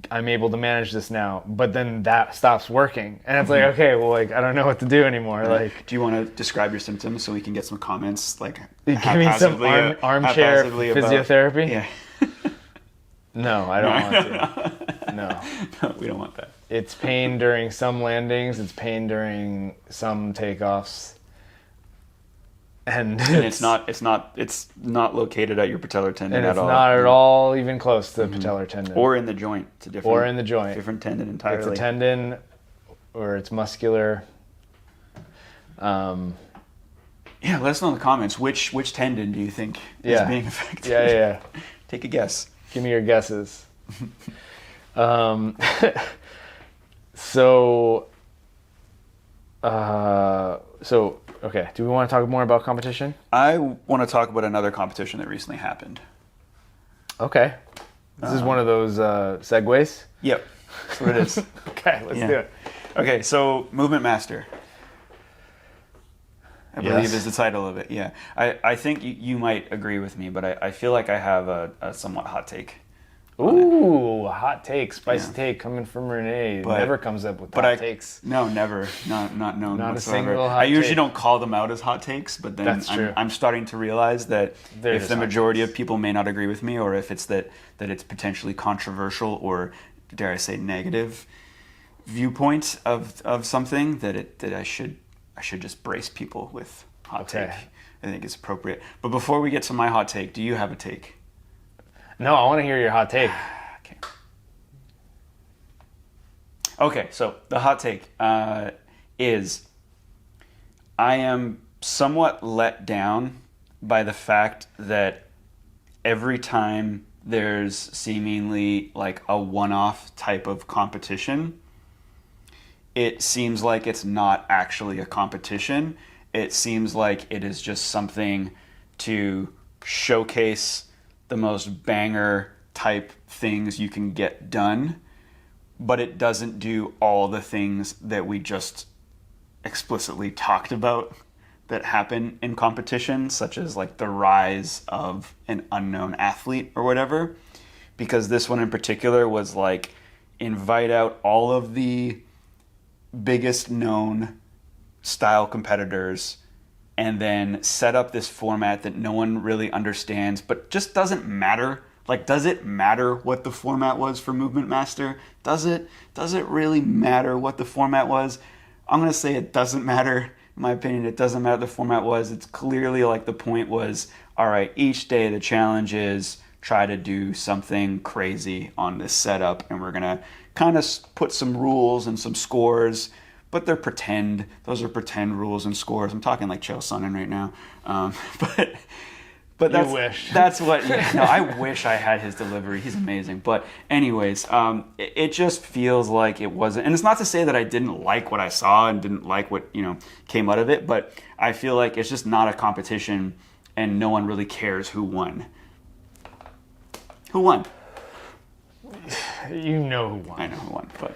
B: I'm able to manage this now, but then that stops working, and it's like, okay, well, like I don't know what to do anymore. Like,
A: do you want to describe your symptoms so we can get some comments? Like,
B: give me some armchair physiotherapy.
A: Yeah.
B: No, I don't want to.
A: No, we don't want that.
B: It's pain during some landings. It's pain during some takeoffs. And
A: it's not located at your patellar tendon at all.
B: It's not at all even close to the patellar tendon.
A: Or in the joint. It's a different.
B: Or in the joint.
A: Different tendon entirely.
B: It's a tendon, or it's muscular.
A: Yeah, let us know in the comments which tendon do you think is being affected.
B: Yeah.
A: Take a guess.
B: Give me your guesses. So, okay. Do we want to talk more about competition?
A: I want to talk about another competition that recently happened.
B: Okay. This is one of those segues?
A: Yep. That's what it is.
B: Okay, let's do it.
A: Okay, so Movement Master, I believe is the title of it. Yeah. I think you might agree with me, but I feel like I have a somewhat hot take.
B: Ooh, hot take, spicy take coming from Rene. Never comes up with hot takes.
A: No, never. Not known
B: Not
A: whatsoever.
B: A single hot
A: I usually
B: take.
A: don't call them out as hot takes, but then I'm starting to realize that if the majority of people may not agree with me, or if it's that it's potentially controversial or, dare I say, negative viewpoint of something, that I should just brace people with hot take. I think it's appropriate. But before we get to my hot take, do you have a take?
B: No, I want to hear your hot take.
A: Okay, so the hot take is I am somewhat let down by the fact that every time there's seemingly like a one-off type of competition, it seems like it's not actually a competition. It seems like it is just something to showcase the most banger type things you can get done, but it doesn't do all the things that we just explicitly talked about that happen in competition, such as like the rise of an unknown athlete or whatever. Because this one in particular was like, invite out all of the biggest known style competitors and then set up this format that no one really understands, but just doesn't matter. Like, does it matter what the format was for Movement Master? Does it really matter what the format was? I'm going to say it doesn't matter. In my opinion, it doesn't matter what the format was. It's clearly like the point was, all right, each day the challenge is try to do something crazy on this setup, and we're going to kind of put some rules and some scores, but they're pretend. Those are pretend rules and scores. I'm talking like Chael Sonnen right now. But that's,
B: you wish.
A: That's what, yeah, no, I wish I had his delivery. He's amazing. But anyways, it just feels like it wasn't, and it's not to say that I didn't like what I saw and didn't like what, came out of it, but I feel like it's just not a competition and no one really cares who won. Who won?
B: You know who won.
A: I know who won, but...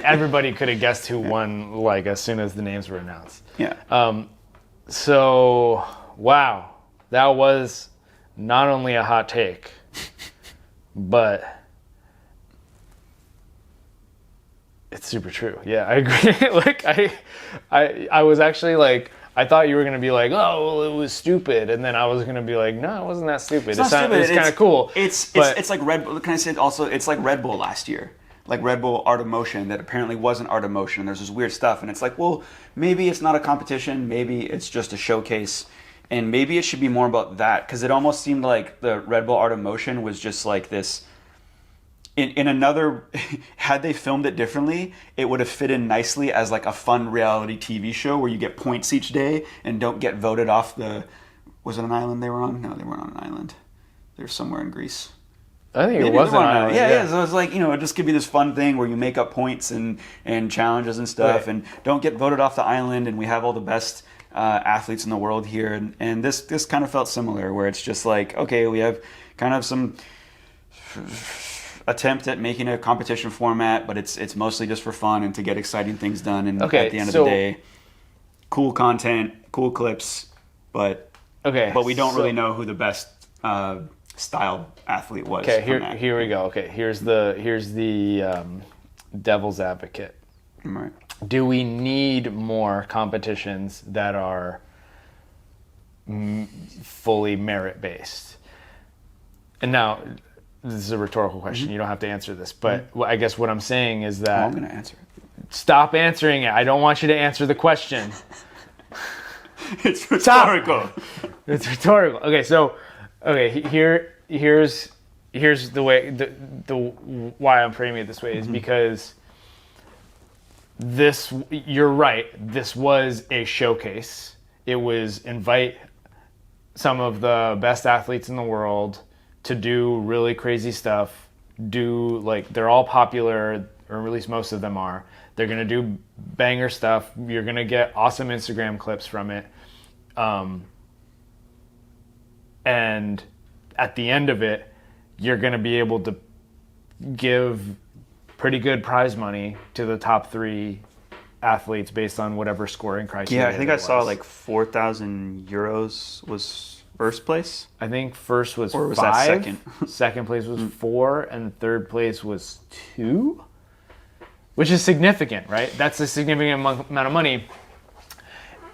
B: everybody could have guessed who won, like, as soon as the names were announced.
A: Yeah.
B: So, wow. That was not only a hot take, but it's super true. Yeah, I agree. Like, I was actually like, I thought you were going to be like, oh, well, it was stupid. And then I was going to be like, no, it wasn't that stupid.
A: It's not stupid.
B: It's kind of cool.
A: It's like Red Bull. Can I say it also? It's like Red Bull last year. Like Red Bull Art of Motion that apparently wasn't Art of Motion. And there's this weird stuff. And it's like, well, maybe it's not a competition. Maybe it's just a showcase. And maybe it should be more about that. Because it almost seemed like the Red Bull Art of Motion was just like this. In another, had they filmed it differently, it would have fit in nicely as like a fun reality TV show where you get points each day and don't get voted off the... Was it an island they were on? No, they weren't on an island. They were somewhere in Greece.
B: I think it was an island.
A: Yeah. So it's like, it just could be this fun thing where you make up points and challenges and stuff, right, and don't get voted off the island, and we have all the best athletes in the world here. And this kind of felt similar, where it's just like, okay, we have kind of some attempt at making a competition format, but it's mostly just for fun and to get exciting things done. And at the end of the day, cool content, cool clips, but we don't really know who the best style athlete was.
B: Okay, here we go. Okay, here's the devil's advocate.
A: Right.
B: Do we need more competitions that are fully merit based? And now, this is a rhetorical question. Mm-hmm. You don't have to answer this, but I guess what I'm saying is that...
A: I'm going to answer it.
B: Stop answering it. I don't want you to answer the question.
A: It's rhetorical.
B: It's rhetorical. Okay, here's the way the why I'm framing it this way is because you're right. This was a showcase. It was invite some of the best athletes in the world to do really crazy stuff, they're all popular, or at least most of them are. They're going to do banger stuff. You're going to get awesome Instagram clips from it. And at the end of it, you're going to be able to give pretty good prize money to the top 3 athletes based on whatever scoring criteria.
A: Yeah, I think I saw like 4,000 euros was first place?
B: I think first was 5.
A: Or was that second?
B: Second place was 4, and third place was 2, which is significant, right? That's a significant amount of money.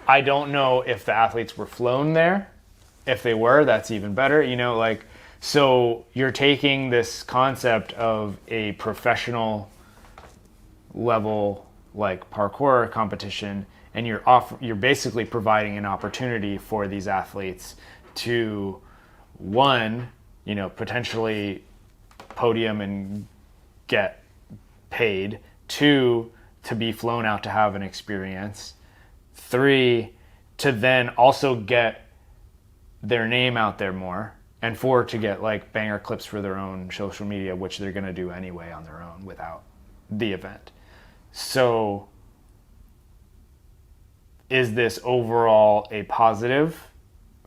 B: I don't know if the athletes were flown there. If they were, that's even better. So you're taking this concept of a professional level like parkour competition, and you're basically providing an opportunity for these athletes to, one, potentially podium and get paid. 2, to be flown out to have an experience. 3, to then also get their name out there more. and 4 to get like banger clips for their own social media, which they're going to do anyway on their own without the event. So is this overall a positive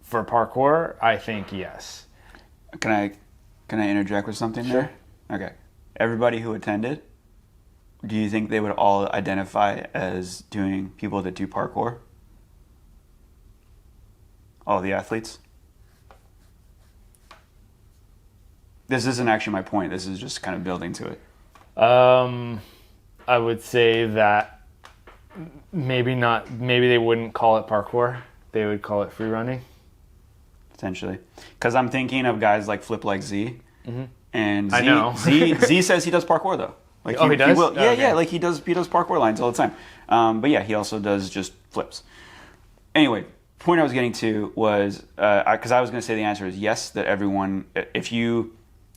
B: for parkour? I think yes.
A: Can I interject with something
B: Sure.
A: there? Okay. Everybody who attended, do you think they would all identify as doing people that do parkour? All the athletes? This isn't actually my point. This is just kind of building to it.
B: I would say that maybe not. Maybe they wouldn't call it parkour. They would call it free running.
A: Potentially. Because I'm thinking of guys like Flip Like Z. Mm-hmm. And Z,
B: I know.
A: Z says he does parkour though. Like
B: he does?
A: Will, yeah,
B: Okay.
A: yeah. Like he does parkour lines all the time. But yeah, he also does just flips. Anyway, point I was getting to was because I was going to say the answer is yes. That everyone, if you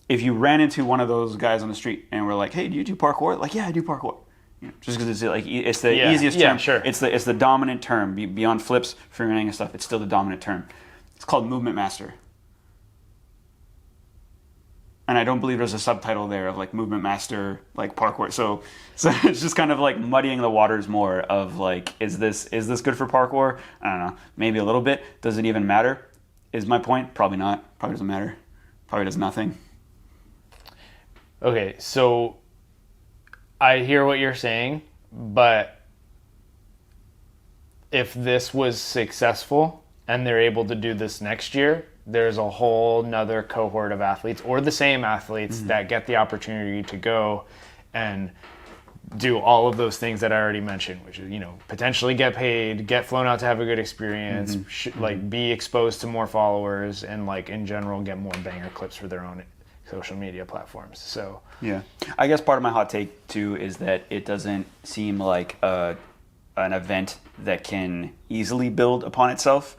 A: ran into one of those guys on the street and were like, "Hey, do you do parkour?" Like, yeah, I do parkour. You know, just because it's like it's the easiest term.
B: Sure.
A: It's the dominant term beyond flips, free running and stuff. It's still the dominant term. It's called Movement Master. And I don't believe there's a subtitle there of like Movement Master, like parkour. So it's just kind of like muddying the waters more of like, is this good for parkour? I don't know. Maybe a little bit. Does it even matter? Is my point? Probably not. Probably doesn't matter. Probably does nothing.
B: Okay, so I hear what you're saying, but if this was successful and they're able to do this next year, there's a whole nother cohort of athletes or the same athletes that get the opportunity to go and do all of those things that I already mentioned, which is, potentially get paid, get flown out to have a good experience, like be exposed to more followers, and like in general get more banger clips for their own social media platforms. So
A: yeah, I guess part of my hot take too is that it doesn't seem like an event that can easily build upon itself.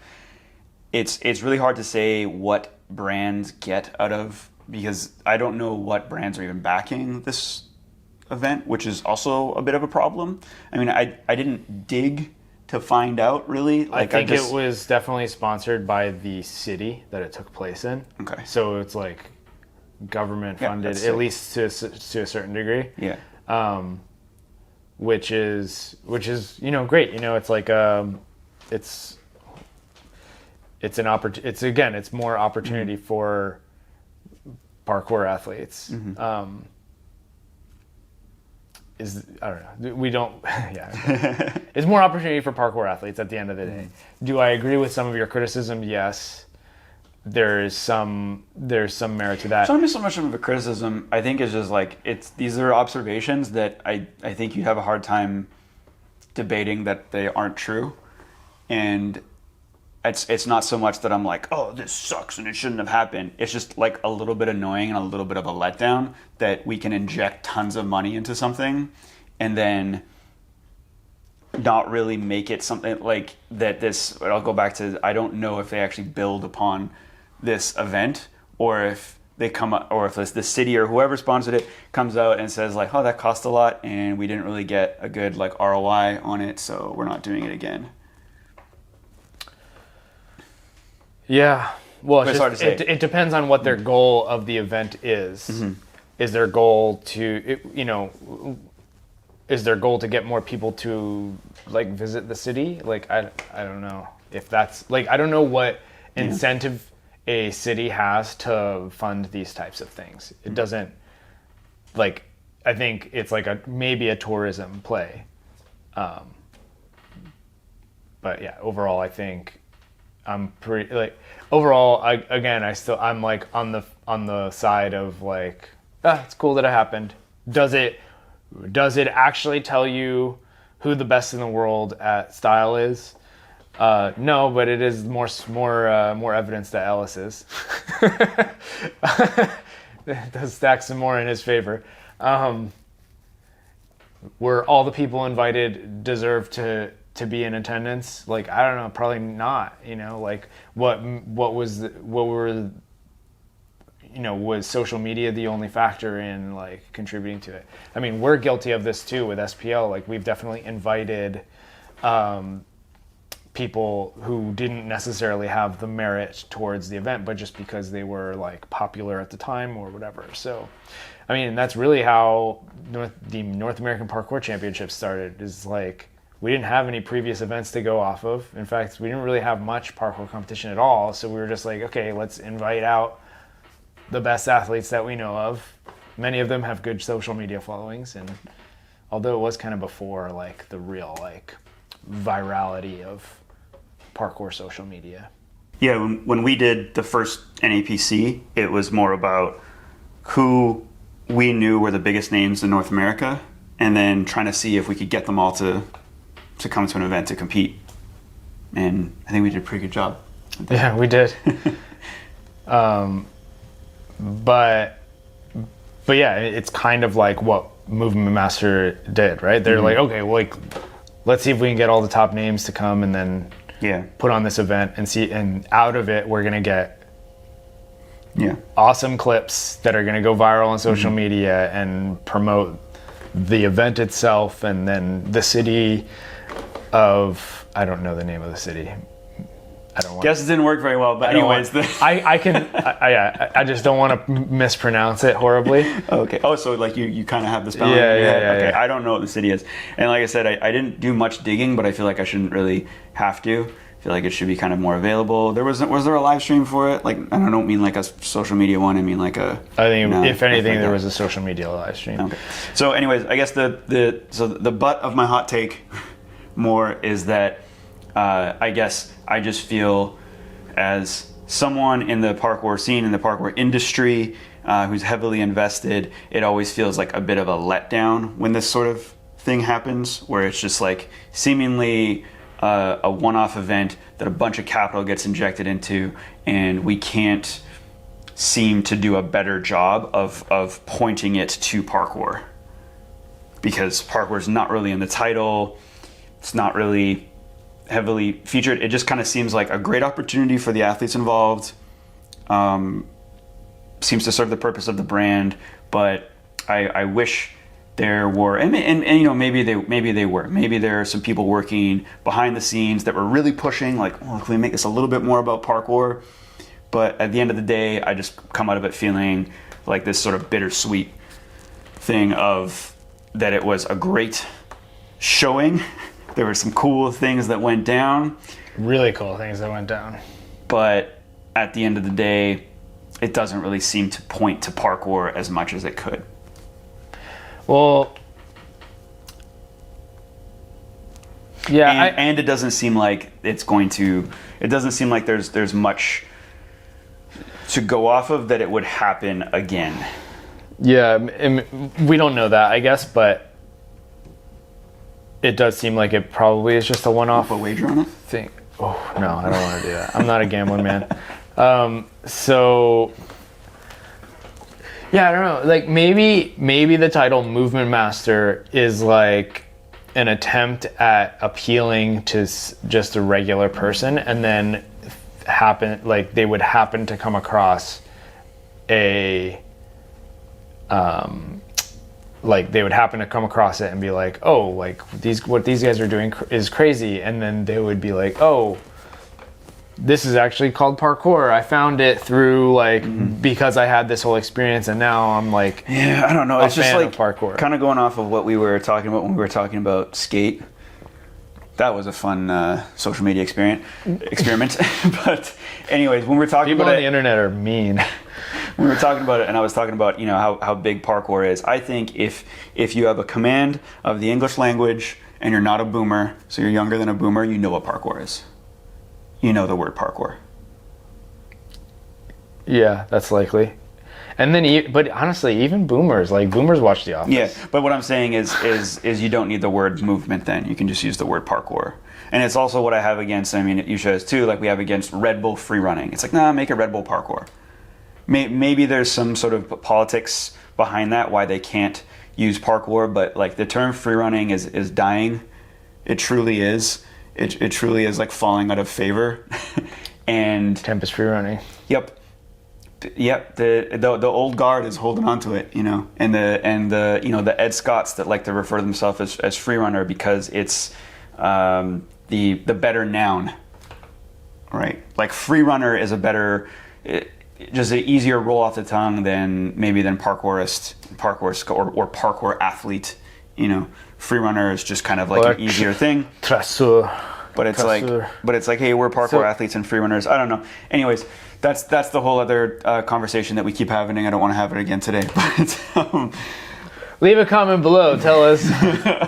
A: It's really hard to say what brands get out of, because I don't know what brands are even backing this event, which is also a bit of a problem. I mean, I didn't dig to find out really. Like,
B: I think it was definitely sponsored by the city that it took place in.
A: Okay.
B: So it's like government funded,
A: that's
B: at
A: sick.
B: least to a certain degree.
A: Yeah.
B: Which is great. It's like it's an it's more opportunity for parkour athletes. I don't know. We don't. Yeah. It's more opportunity for parkour athletes at the end of the day. Do I agree with some of your criticism? Yes. There's some merit to that.
A: It's not so much of a criticism. I think it's just like these are observations that I think you'd have a hard time debating that they aren't true, and it's not so much that I'm like, oh, this sucks and it shouldn't have happened. It's just like a little bit annoying and a little bit of a letdown that we can inject tons of money into something and then not really make it something like that. I'll go back to, I don't know if they actually build upon this event, or if they come up, or if it's the city or whoever sponsored it comes out and says like, oh, that cost a lot and we didn't really get a good like ROI on it, so we're not doing it again.
B: Yeah, well,
A: It's hard to say.
B: It depends on what their goal of the event is. Is their goal is their goal to get more people to like visit the city? Like I don't know if that's like, I don't know what incentive a city has to fund these types of things. It doesn't, like, I think it's like maybe a tourism play. But yeah, overall I think I'm pretty like overall. I'm like on the side of like, it's cool that it happened. Does it actually tell you who the best in the world at style is? No, but it is more evidence that Ellis is. It does stack some more in his favor. Were all the people invited deserve to be in attendance? Like, I don't know, probably not. Like was social media the only factor in like contributing to it? I mean, we're guilty of this too with SPL. Like, we've definitely invited people who didn't necessarily have the merit towards the event, but just because they were like popular at the time or whatever. So, I mean, that's really how the North American Parkour Championships started, is like, we didn't have any previous events to go off of. In fact, we didn't really have much parkour competition at all. So we were just like, okay, let's invite out the best athletes that we know of. Many of them have good social media followings, and although it was kind of before like the real like virality of parkour social media.
A: Yeah, when we did the first NAPC, it was more about who we knew were the biggest names in North America, and then trying to see if we could get them all to come to an event to compete. And I think we did a pretty good job.
B: Yeah, we did. But yeah, it's kind of like what Movement Master did, right? They're like, okay, well, like, let's see if we can get all the top names to come and then put on this event and see, and out of it, we're going to get awesome clips that are going to go viral on social media and promote the event itself, and then the city of, I don't know the name of the city. I don't want.
A: Guess it didn't work very well, but anyways,
B: I just don't want to mispronounce it horribly.
A: Okay. Oh, so like you kind of have the spelling. Okay. I don't know what the city is, and like I said, I didn't do much digging, but I feel like I shouldn't really have to. I feel like it should be kind of more available. Was there a live stream for it? Like, I don't mean like a social media one. I mean like a.
B: I think if anything, there was a social media live stream.
A: Okay. So, anyways, I guess the butt of my hot take more is that I guess I just feel, as someone in the parkour scene, in the parkour industry, who's heavily invested, it always feels like a bit of a letdown when this sort of thing happens, where it's just like seemingly a one-off event that a bunch of capital gets injected into, and we can't seem to do a better job of pointing it to parkour, because parkour is not really in the title. It's not really heavily featured. It just kind of seems like a great opportunity for the athletes involved. Seems to serve the purpose of the brand, but I wish there were, and you know, maybe they were. Maybe there are some people working behind the scenes that were really pushing, like, oh, can we make this a little bit more about parkour? But at the end of the day, I just come out of it feeling like this sort of bittersweet thing of that it was a great showing. There were some cool things that went down.
B: Really cool things that went down.
A: But at the end of the day, it doesn't really seem to point to parkour as much as it could.
B: Well, yeah,
A: and it doesn't seem like it's going to. It doesn't seem like there's much to go off of that it would happen again.
B: Yeah, we don't know that, I guess, but it does seem like it probably is just a one-off.
A: Put a wager on it?
B: Thing. Oh no, I don't want to do that. I'm not a gambling man. So yeah, I don't know. Like maybe the title Movement Master is like an attempt at appealing to just a regular person, and then they would happen to come across a they would happen to come across it and be like, oh, like what these guys are doing is crazy, and then they would be like, oh, this is actually called parkour. I found it through because I had this whole experience, and now I'm like,
A: yeah, I don't know. It's just like
B: parkour.
A: Kind of going off of what we were talking about when we were talking about skate. That was a fun social media experiment. But anyways, when we're talking
B: people
A: about
B: on the internet are mean.
A: We were talking about it, and I was talking about, you know, how big parkour is. I think if you have a command of the English language and you're not a boomer, so you're younger than a boomer, you know what parkour is. You know the word parkour.
B: Yeah, that's likely. And then, but honestly, even boomers watch The Office.
A: Yeah, but what I'm saying is you don't need the word movement then. You can just use the word parkour. And it's also what I have against, I mean, you shows too, like we have against Red Bull free running. It's like, nah, make it Red Bull parkour. Maybe there's some sort of politics behind that, why they can't use parkour, but like the term free running is dying. It truly is. It truly is like falling out of favor. And
B: Tempest free running.
A: Yep. The old guard is holding on to it, you know, and the you know, the Ed Scotts that like to refer to themselves as free runner because it's the better noun, right? Like free runner is a better, just an easier roll off the tongue than parkourist, or parkour athlete. You know, free runner is just kind of like an easier thing.
B: Trasseur.
A: But it's like, hey, we're parkour athletes and free runners. I don't know. Anyways, that's the whole other conversation that we keep having. I don't want to have it again today. But
B: leave a comment below. Tell us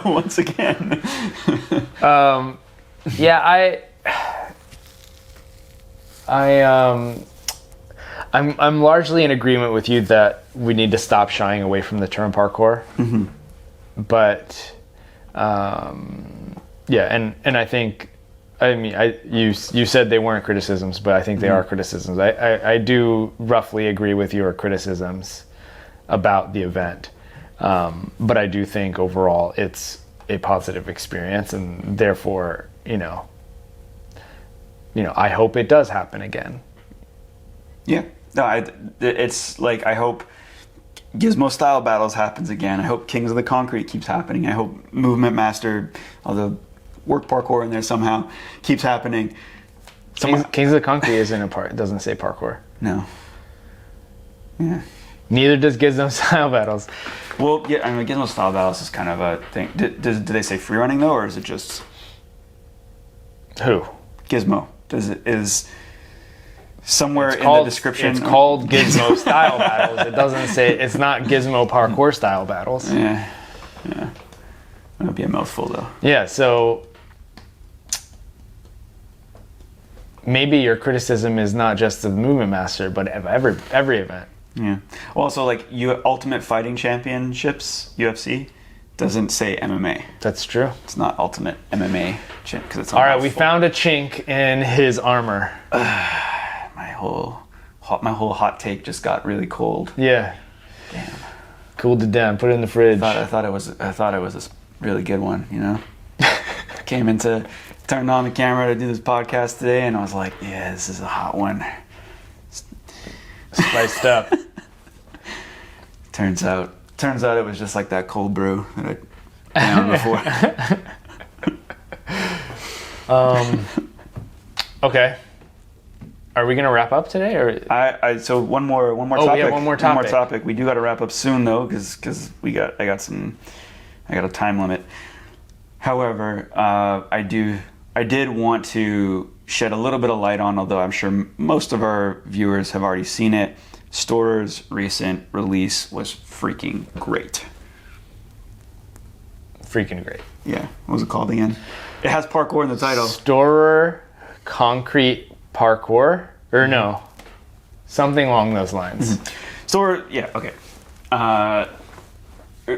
A: once again.
B: Yeah, I'm largely in agreement with you that we need to stop shying away from the term parkour.
A: Mm-hmm.
B: But yeah, and I think, I mean, you said they weren't criticisms, but I think they are criticisms. I do roughly agree with your criticisms about the event, but I do think overall it's a positive experience, and therefore, you know, I hope it does happen again.
A: Yeah, no, it's like, I hope Gizmo style battles happens again. I hope Kings of the Concrete keeps happening. I hope Movement Master, although work parkour in there somehow, keeps happening.
B: Kings of the Concrete isn't a part. It doesn't say parkour.
A: No. Yeah.
B: Neither does Gizmo style battles.
A: Well, yeah, I mean, Gizmo style battles is kind of a thing. Do they say free running though, or is it just
B: who?
A: Gizmo? Is somewhere in the description?
B: It's called Gizmo style battles. It doesn't say, it's not Gizmo parkour style battles.
A: Yeah. That'd be a mouthful though. Yeah. So
B: maybe your criticism is not just of the Movement Master, but of every event.
A: Yeah. Well, also, like, Ultimate Fighting Championships, UFC, doesn't say MMA.
B: That's true.
A: It's not Ultimate MMA because it's
B: all right. We found a chink in his armor.
A: My whole hot take just got really cold.
B: Yeah.
A: Damn.
B: Cooled it down. Put it in the fridge.
A: I thought it was a really good one. You know. Turned on the camera to do this podcast today, and I was like, yeah, this is a hot one.
B: Spiced up.
A: Turns out it was just like that cold brew that I found before.
B: Okay. Are we gonna wrap up today, or
A: so one more topic.
B: Yeah, one more topic.
A: We do got to wrap up soon though, because I got a time limit. However, I did want to shed a little bit of light on, although I'm sure most of our viewers have already seen it. Storror's recent release was freaking great.
B: Freaking great.
A: Yeah. What was it called again? It has parkour in the title.
B: Storror Concrete Parkour? Or no. Something along those lines.
A: Storror, yeah, okay.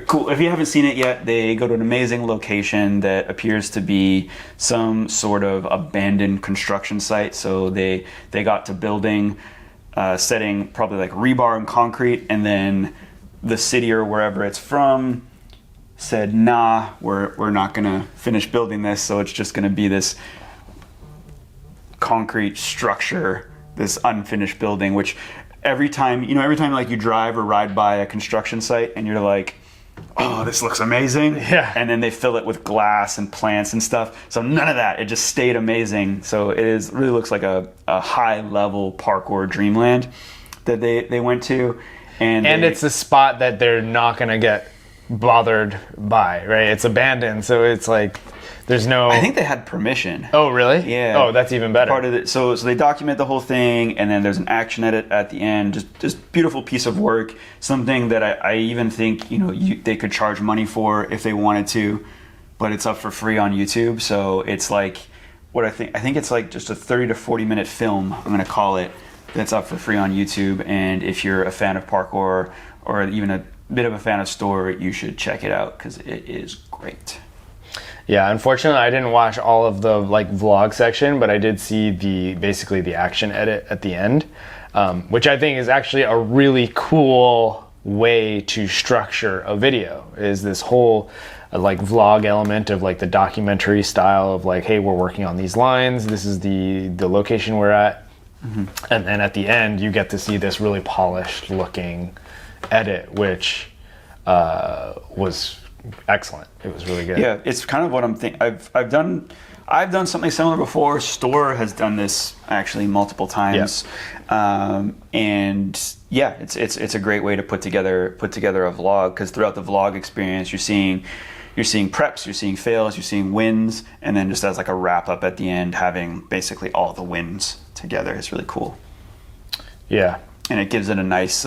A: Cool. If you haven't seen it yet, they go to an amazing location that appears to be some sort of abandoned construction site. So they got to building, setting probably like rebar and concrete, and then the city or wherever it's from said, nah, we're not gonna finish building this, so it's just gonna be this concrete structure, this unfinished building, which every time like you drive or ride by a construction site and you're like, oh, this looks amazing.
B: Yeah.
A: And then they fill it with glass and plants and stuff. So none of that. It just stayed amazing. So it really looks like a high level parkour dreamland that they went to. And
B: it's a spot that they're not going to get bothered by, right? It's abandoned. So it's like, there's no...
A: I think they had permission.
B: Oh, really?
A: Yeah.
B: Oh, that's even better.
A: Part of it. So they document the whole thing, and then there's an action edit at the end. Just beautiful piece of work. Something that I even think they could charge money for if they wanted to, but it's up for free on YouTube. So it's like I think it's like just a 30 to 40 minute film, I'm gonna call it, that's up for free on YouTube. And if you're a fan of parkour or even a bit of a fan of Storror, you should check it out because it is great.
B: Yeah, unfortunately, I didn't watch all of the vlog section, but I did see basically the action edit at the end, which I think is actually a really cool way to structure a video. Is this whole vlog element of the documentary style of hey, we're working on these lines. This is the location we're at, and then at the end you get to see this really polished looking edit, which was excellent. It was really good.
A: Yeah, it's kind of what I'm thinking. I've done something similar before. Storror has done this actually multiple times, and yeah, it's a great way to put together a vlog, because throughout the vlog experience, you're seeing preps, you're seeing fails, you're seeing wins, and then just as like a wrap up at the end, having basically all the wins together is really cool.
B: Yeah,
A: and it gives it a nice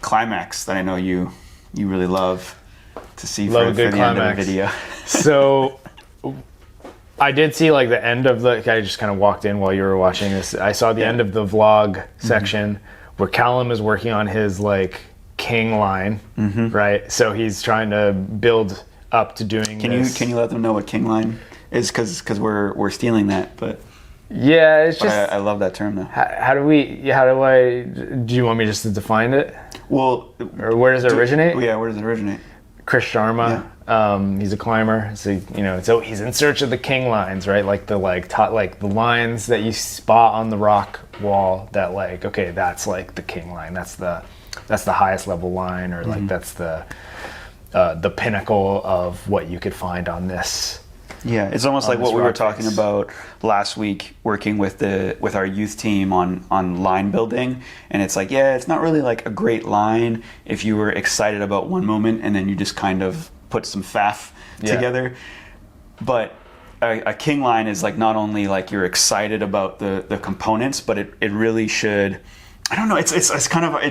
A: climax that I know you really love to see for the end of the video.
B: So I did see like the end of I just kind of walked in while you were watching this. I saw the end of the vlog section where Callum is working on his like king line, right? So he's trying to build up to doing this.
A: Can you let them know what king line is? Because we're stealing that, but
B: yeah, it's just
A: I love that term though.
B: Do you want me just to define it?
A: Well,
B: or where does it originate?
A: Yeah, where does it originate?
B: Chris Sharma, he's a climber, so he's in search of the king lines, right? Like the the lines that you spot on the rock wall. That like, okay, that's like the king line. That's the highest level line, or like that's the pinnacle of what you could find on this.
A: Yeah, it's almost like what we were talking about last week, working with our youth team on line building, and it's like, yeah, it's not really like a great line if you were excited about one moment and then you just kind of put some faff together. But a king line is like not only like you're excited about the components, but it really should. I don't know. It's kind of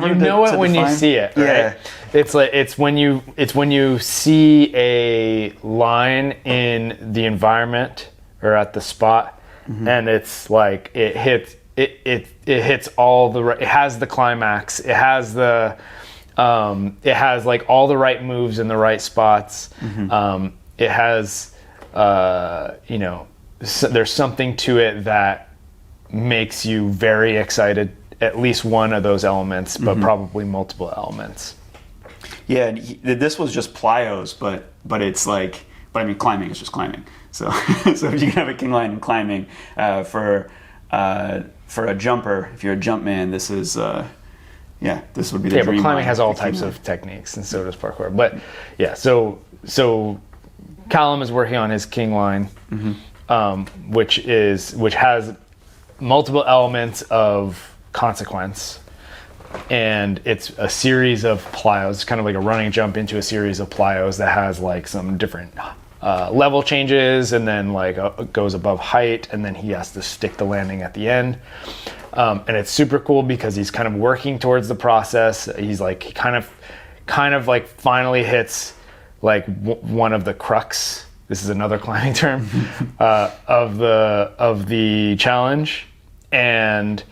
B: you know it when you see it, right? Yeah. It's when you see a line in the environment or at the spot, and it's like it hits all the it has the climax. It has it has like all the right moves in the right spots. It has there's something to it that makes you very excited. At least one of those elements, but probably multiple elements. Yeah,
A: this was just plyos, but it's like, I mean, climbing is just climbing. So if you can have a king line in climbing for a jumper, if you're a jump man, this is this would be the dream.
B: But climbing has all types of techniques, and so does parkour. But yeah, so Callum is working on his king line, which has multiple elements of consequence, and it's a series of plyos, kind of like a running jump into a series of plyos that has like some different level changes, and then like goes above height, and then he has to stick the landing at the end, and it's super cool because he's kind of working towards the process. He's like he kind of like finally hits like one of the crux. This is another climbing term of the challenge, and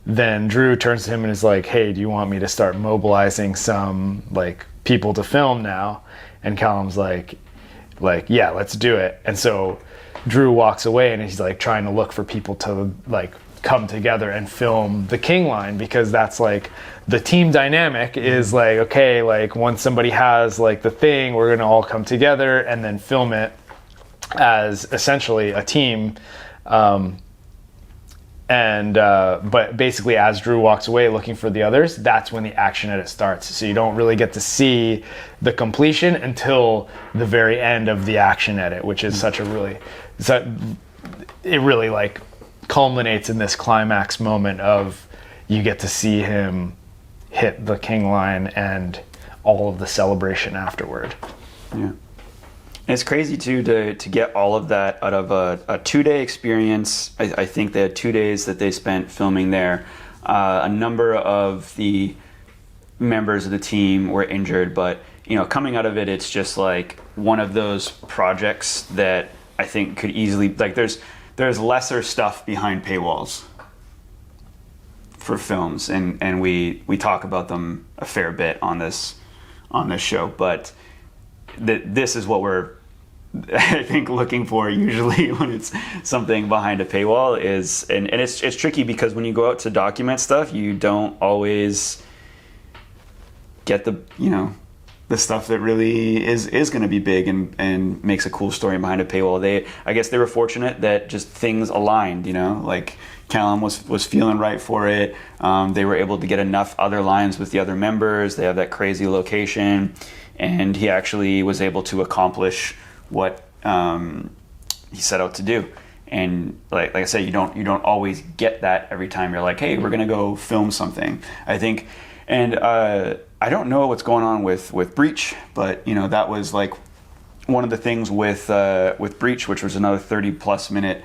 B: then Drew turns to him and is like, hey, do you want me to start mobilizing some like people to film now? And Callum's like, yeah, let's do it. And so Drew walks away and he's like trying to look for people to like come together and film the king line, because that's like the team dynamic is like, okay, like once somebody has like the thing, we're gonna all come together and then film it as essentially a team. But basically, as Drew walks away looking for the others, that's when the action edit starts. So you don't really get to see the completion until the very end of the action edit, which is it really like culminates in this climax moment of you get to see him hit the king line and all of the celebration afterward.
A: Yeah. And it's crazy too to get all of that out of a 2-day experience. I think they had 2 days that they spent filming there. A number of the members of the team were injured, but coming out of it, it's just like one of those projects that I think could easily like there's lesser stuff behind paywalls for films, and we talk about them a fair bit on this show, but this is what we're I think looking for usually when it's something behind a paywall is, and it's tricky because when you go out to document stuff, you don't always get the the stuff that really is going to be big and makes a cool story behind a paywall. I guess they were fortunate that just things aligned, you know, like Callum was feeling right for it. They were able to get enough other lines with the other members. They have that crazy location, and he actually was able to accomplish what he set out to do. And like I said, you don't always get that every time you're like, hey, we're gonna go film something. I think, and I don't know what's going on with Breach, but you know, that was like one of the things with Breach, which was another 30+ minute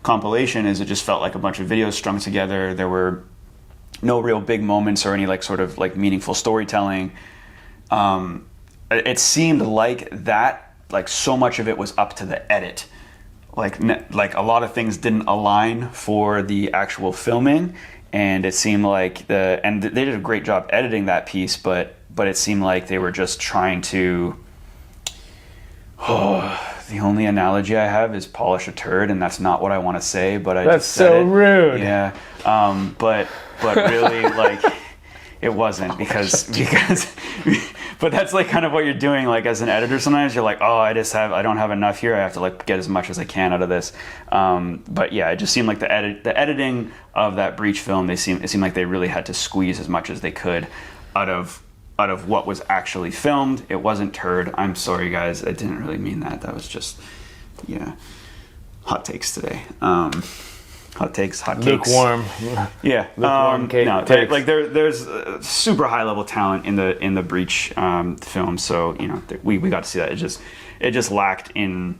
A: compilation, is it just felt like a bunch of videos strung together. There were no real big moments or any like sort of like meaningful storytelling. It seemed like that, like so much of it was up to the edit. Like a lot of things didn't align for the actual filming, and it seemed like they did a great job editing that piece, but it seemed like they were just trying to. The only analogy I have is polish a turd, and that's not what I want to say, but I
B: that's
A: just said
B: so
A: it.
B: rude.
A: Yeah, but really like it wasn't because. But that's like kind of what you're doing, like as an editor. Sometimes you're like, oh, I don't have enough here. I have to like get as much as I can out of this. But yeah, it just seemed like the editing of that Breach film, it seemed like they really had to squeeze as much as they could out of what was actually filmed. It wasn't turd. I'm sorry, guys. I didn't really mean that. That was just, hot takes today. Hot takes.
B: Lukewarm.
A: Yeah.
B: Lukewarm cake.
A: No, like there's super high level talent in the Breach film. So we got to see that. It just lacked in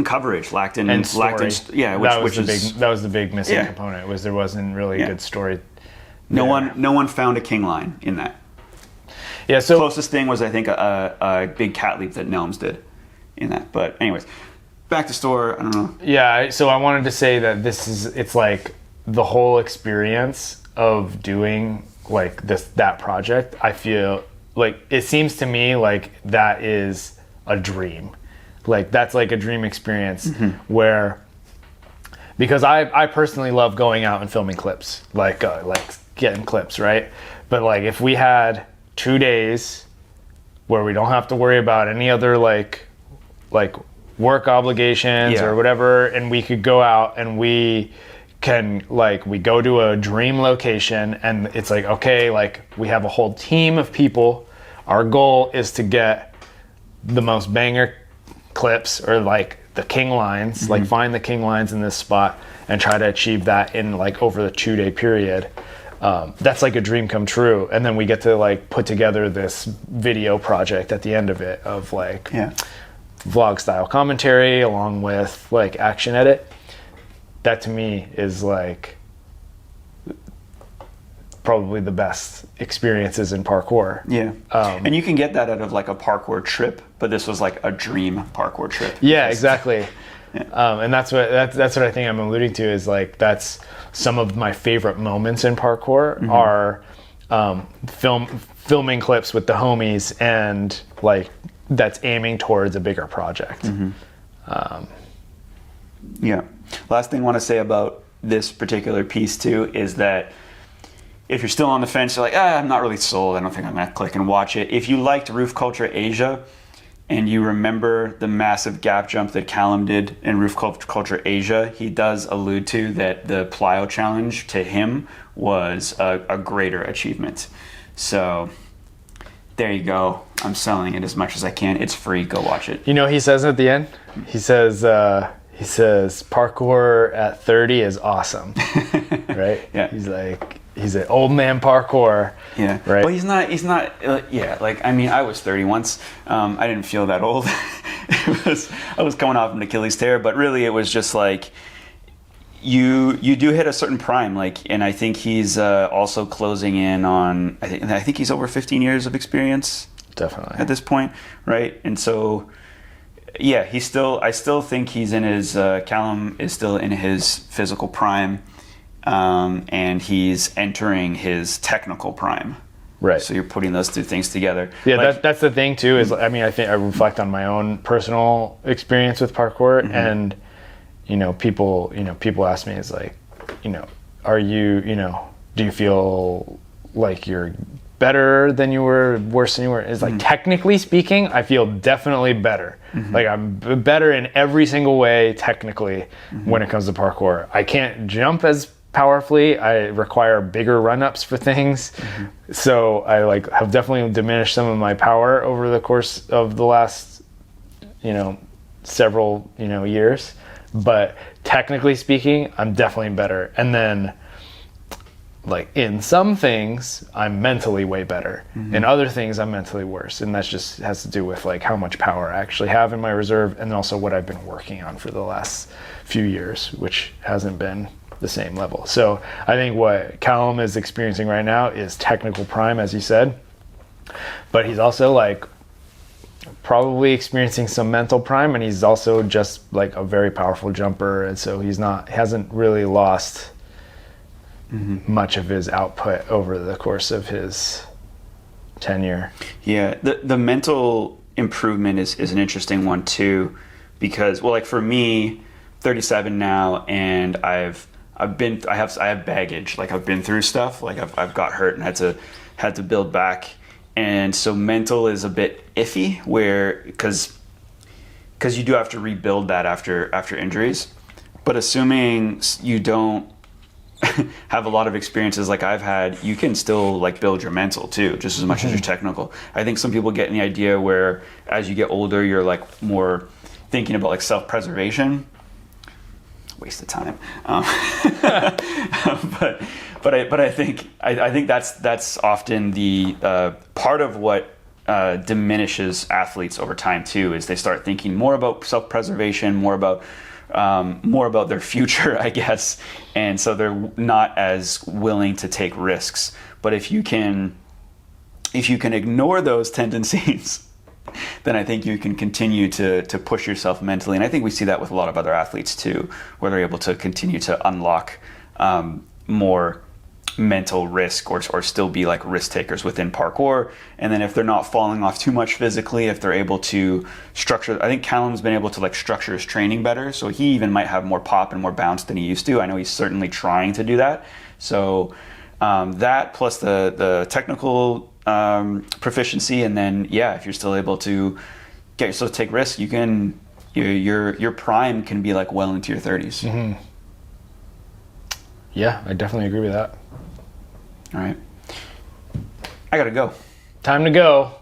A: coverage, lacked in
B: story. That was the big missing component. Was there wasn't really a good story.
A: No one found a king line in that.
B: Yeah. So
A: closest thing was I think a big cat leap that Nelms did in that. But anyways. Back to Storror, I don't know. Yeah,
B: so I wanted to say that it's like the whole experience of doing like that project. I feel like it seems to me like that is a dream. Like that's like a dream experience where, because I personally love going out and filming clips, like getting clips, right? But like if we had 2 days where we don't have to worry about any other like work obligations or whatever, and we could go out and we go to a dream location, and it's like, okay, like we have a whole team of people. Our goal is to get the most banger clips, or like the king lines, like find the king lines in this spot and try to achieve that in like over the 2-day period. That's like a dream come true. And then we get to like put together this video project at the end of it of like vlog style commentary along with like action edit. That to me is like probably the best experiences in parkour.
A: And you can get that out of like a parkour trip, but this was like a dream parkour trip.
B: Exactly. And that's what I think I'm alluding to, is like that's some of my favorite moments in parkour are filming clips with the homies, and like that's aiming towards a bigger project.
A: Last thing I want to say about this particular piece too is that if you're still on the fence, you're like, I'm not really sold, I don't think I'm going to click and watch it. If you liked Roof Culture Asia and you remember the massive gap jump that Callum did in Roof Culture Asia, he does allude to that the plyo challenge to him was a greater achievement. So there you go. I'm selling it as much as I can. It's free. Go watch it.
B: You know, he says at the end, he says parkour at 30 is awesome. Right?
A: Yeah.
B: He's an old man parkour.
A: Yeah.
B: Right.
A: Well, he's not. Like, I mean, I was 30 once. I didn't feel that old. I was coming off an Achilles tear, but really it was just like, you do hit a certain prime, like, and I think he's also closing in on. I think he's over 15 years of experience.
B: Definitely.
A: At this point, right? And so, yeah, I still think he's in his. Callum is still in his physical prime, and he's entering his technical prime.
B: Right.
A: So you're putting those two things together.
B: Yeah, like, that's the thing too. Is I mean, I think I reflect on my own personal experience with parkour, and people ask me, is like, are you, do you feel like you're better than you were, worse than you were. It's like, technically speaking, I feel definitely better. Like, I'm better in every single way, technically, when it comes to parkour. I can't jump as powerfully. I require bigger run-ups for things. So I like have definitely diminished some of my power over the course of the last, several, years. But technically speaking, I'm definitely better. And then, like, in some things, I'm mentally way better. In other things, I'm mentally worse. And that just has to do with, like, how much power I actually have in my reserve, and also what I've been working on for the last few years, which hasn't been the same level. So I think what Callum is experiencing right now is technical prime, as you said. But he's also, like, probably experiencing some mental prime, and he's also just, like, a very powerful jumper. And so hasn't really lost much of his output over the course of his tenure. Yeah,
A: the mental improvement is an interesting one too, because, well, like for me, 37 now, and I have baggage. Like, I've been through stuff. Like, I've got hurt and had to build back, and so mental is a bit iffy, where because you do have to rebuild that after injuries. But assuming you don't have a lot of experiences like I've had, you can still, like, build your mental too, just as much as your technical. I think some people get in the idea where as you get older, you're, like, more thinking about, like, self-preservation. Waste of time. But I think that's often the part of what diminishes athletes over time too, is they start thinking more about self-preservation, more about their future, I guess, and so they're not as willing to take risks. But if you can ignore those tendencies, then I think you can continue to push yourself mentally. And I think we see that with a lot of other athletes too, where they're able to continue to unlock more mental risk, or still be, like, risk takers within parkour. And then if they're not falling off too much physically, if they're able to structure, I think Callum's been able to, like, structure his training better, so he even might have more pop and more bounce than he used to. I know he's certainly trying to do that. So that plus the technical proficiency, and then if you're still able to get yourself to take risks, you can your prime can be, like, well into your 30s.
B: Yeah, I definitely agree with that.
A: All right, I gotta go.
B: Time to go.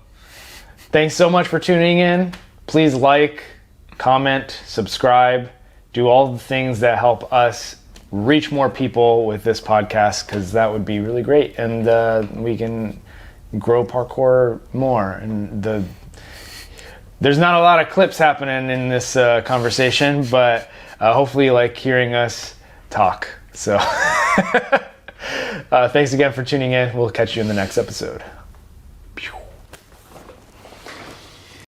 B: Thanks so much for tuning in. Please like, comment, subscribe, do all the things that help us reach more people with this podcast, because that would be really great, and we can grow parkour more. And there's not a lot of clips happening in this conversation, but hopefully you like hearing us talk. So thanks again for tuning in. We'll catch you in the next episode.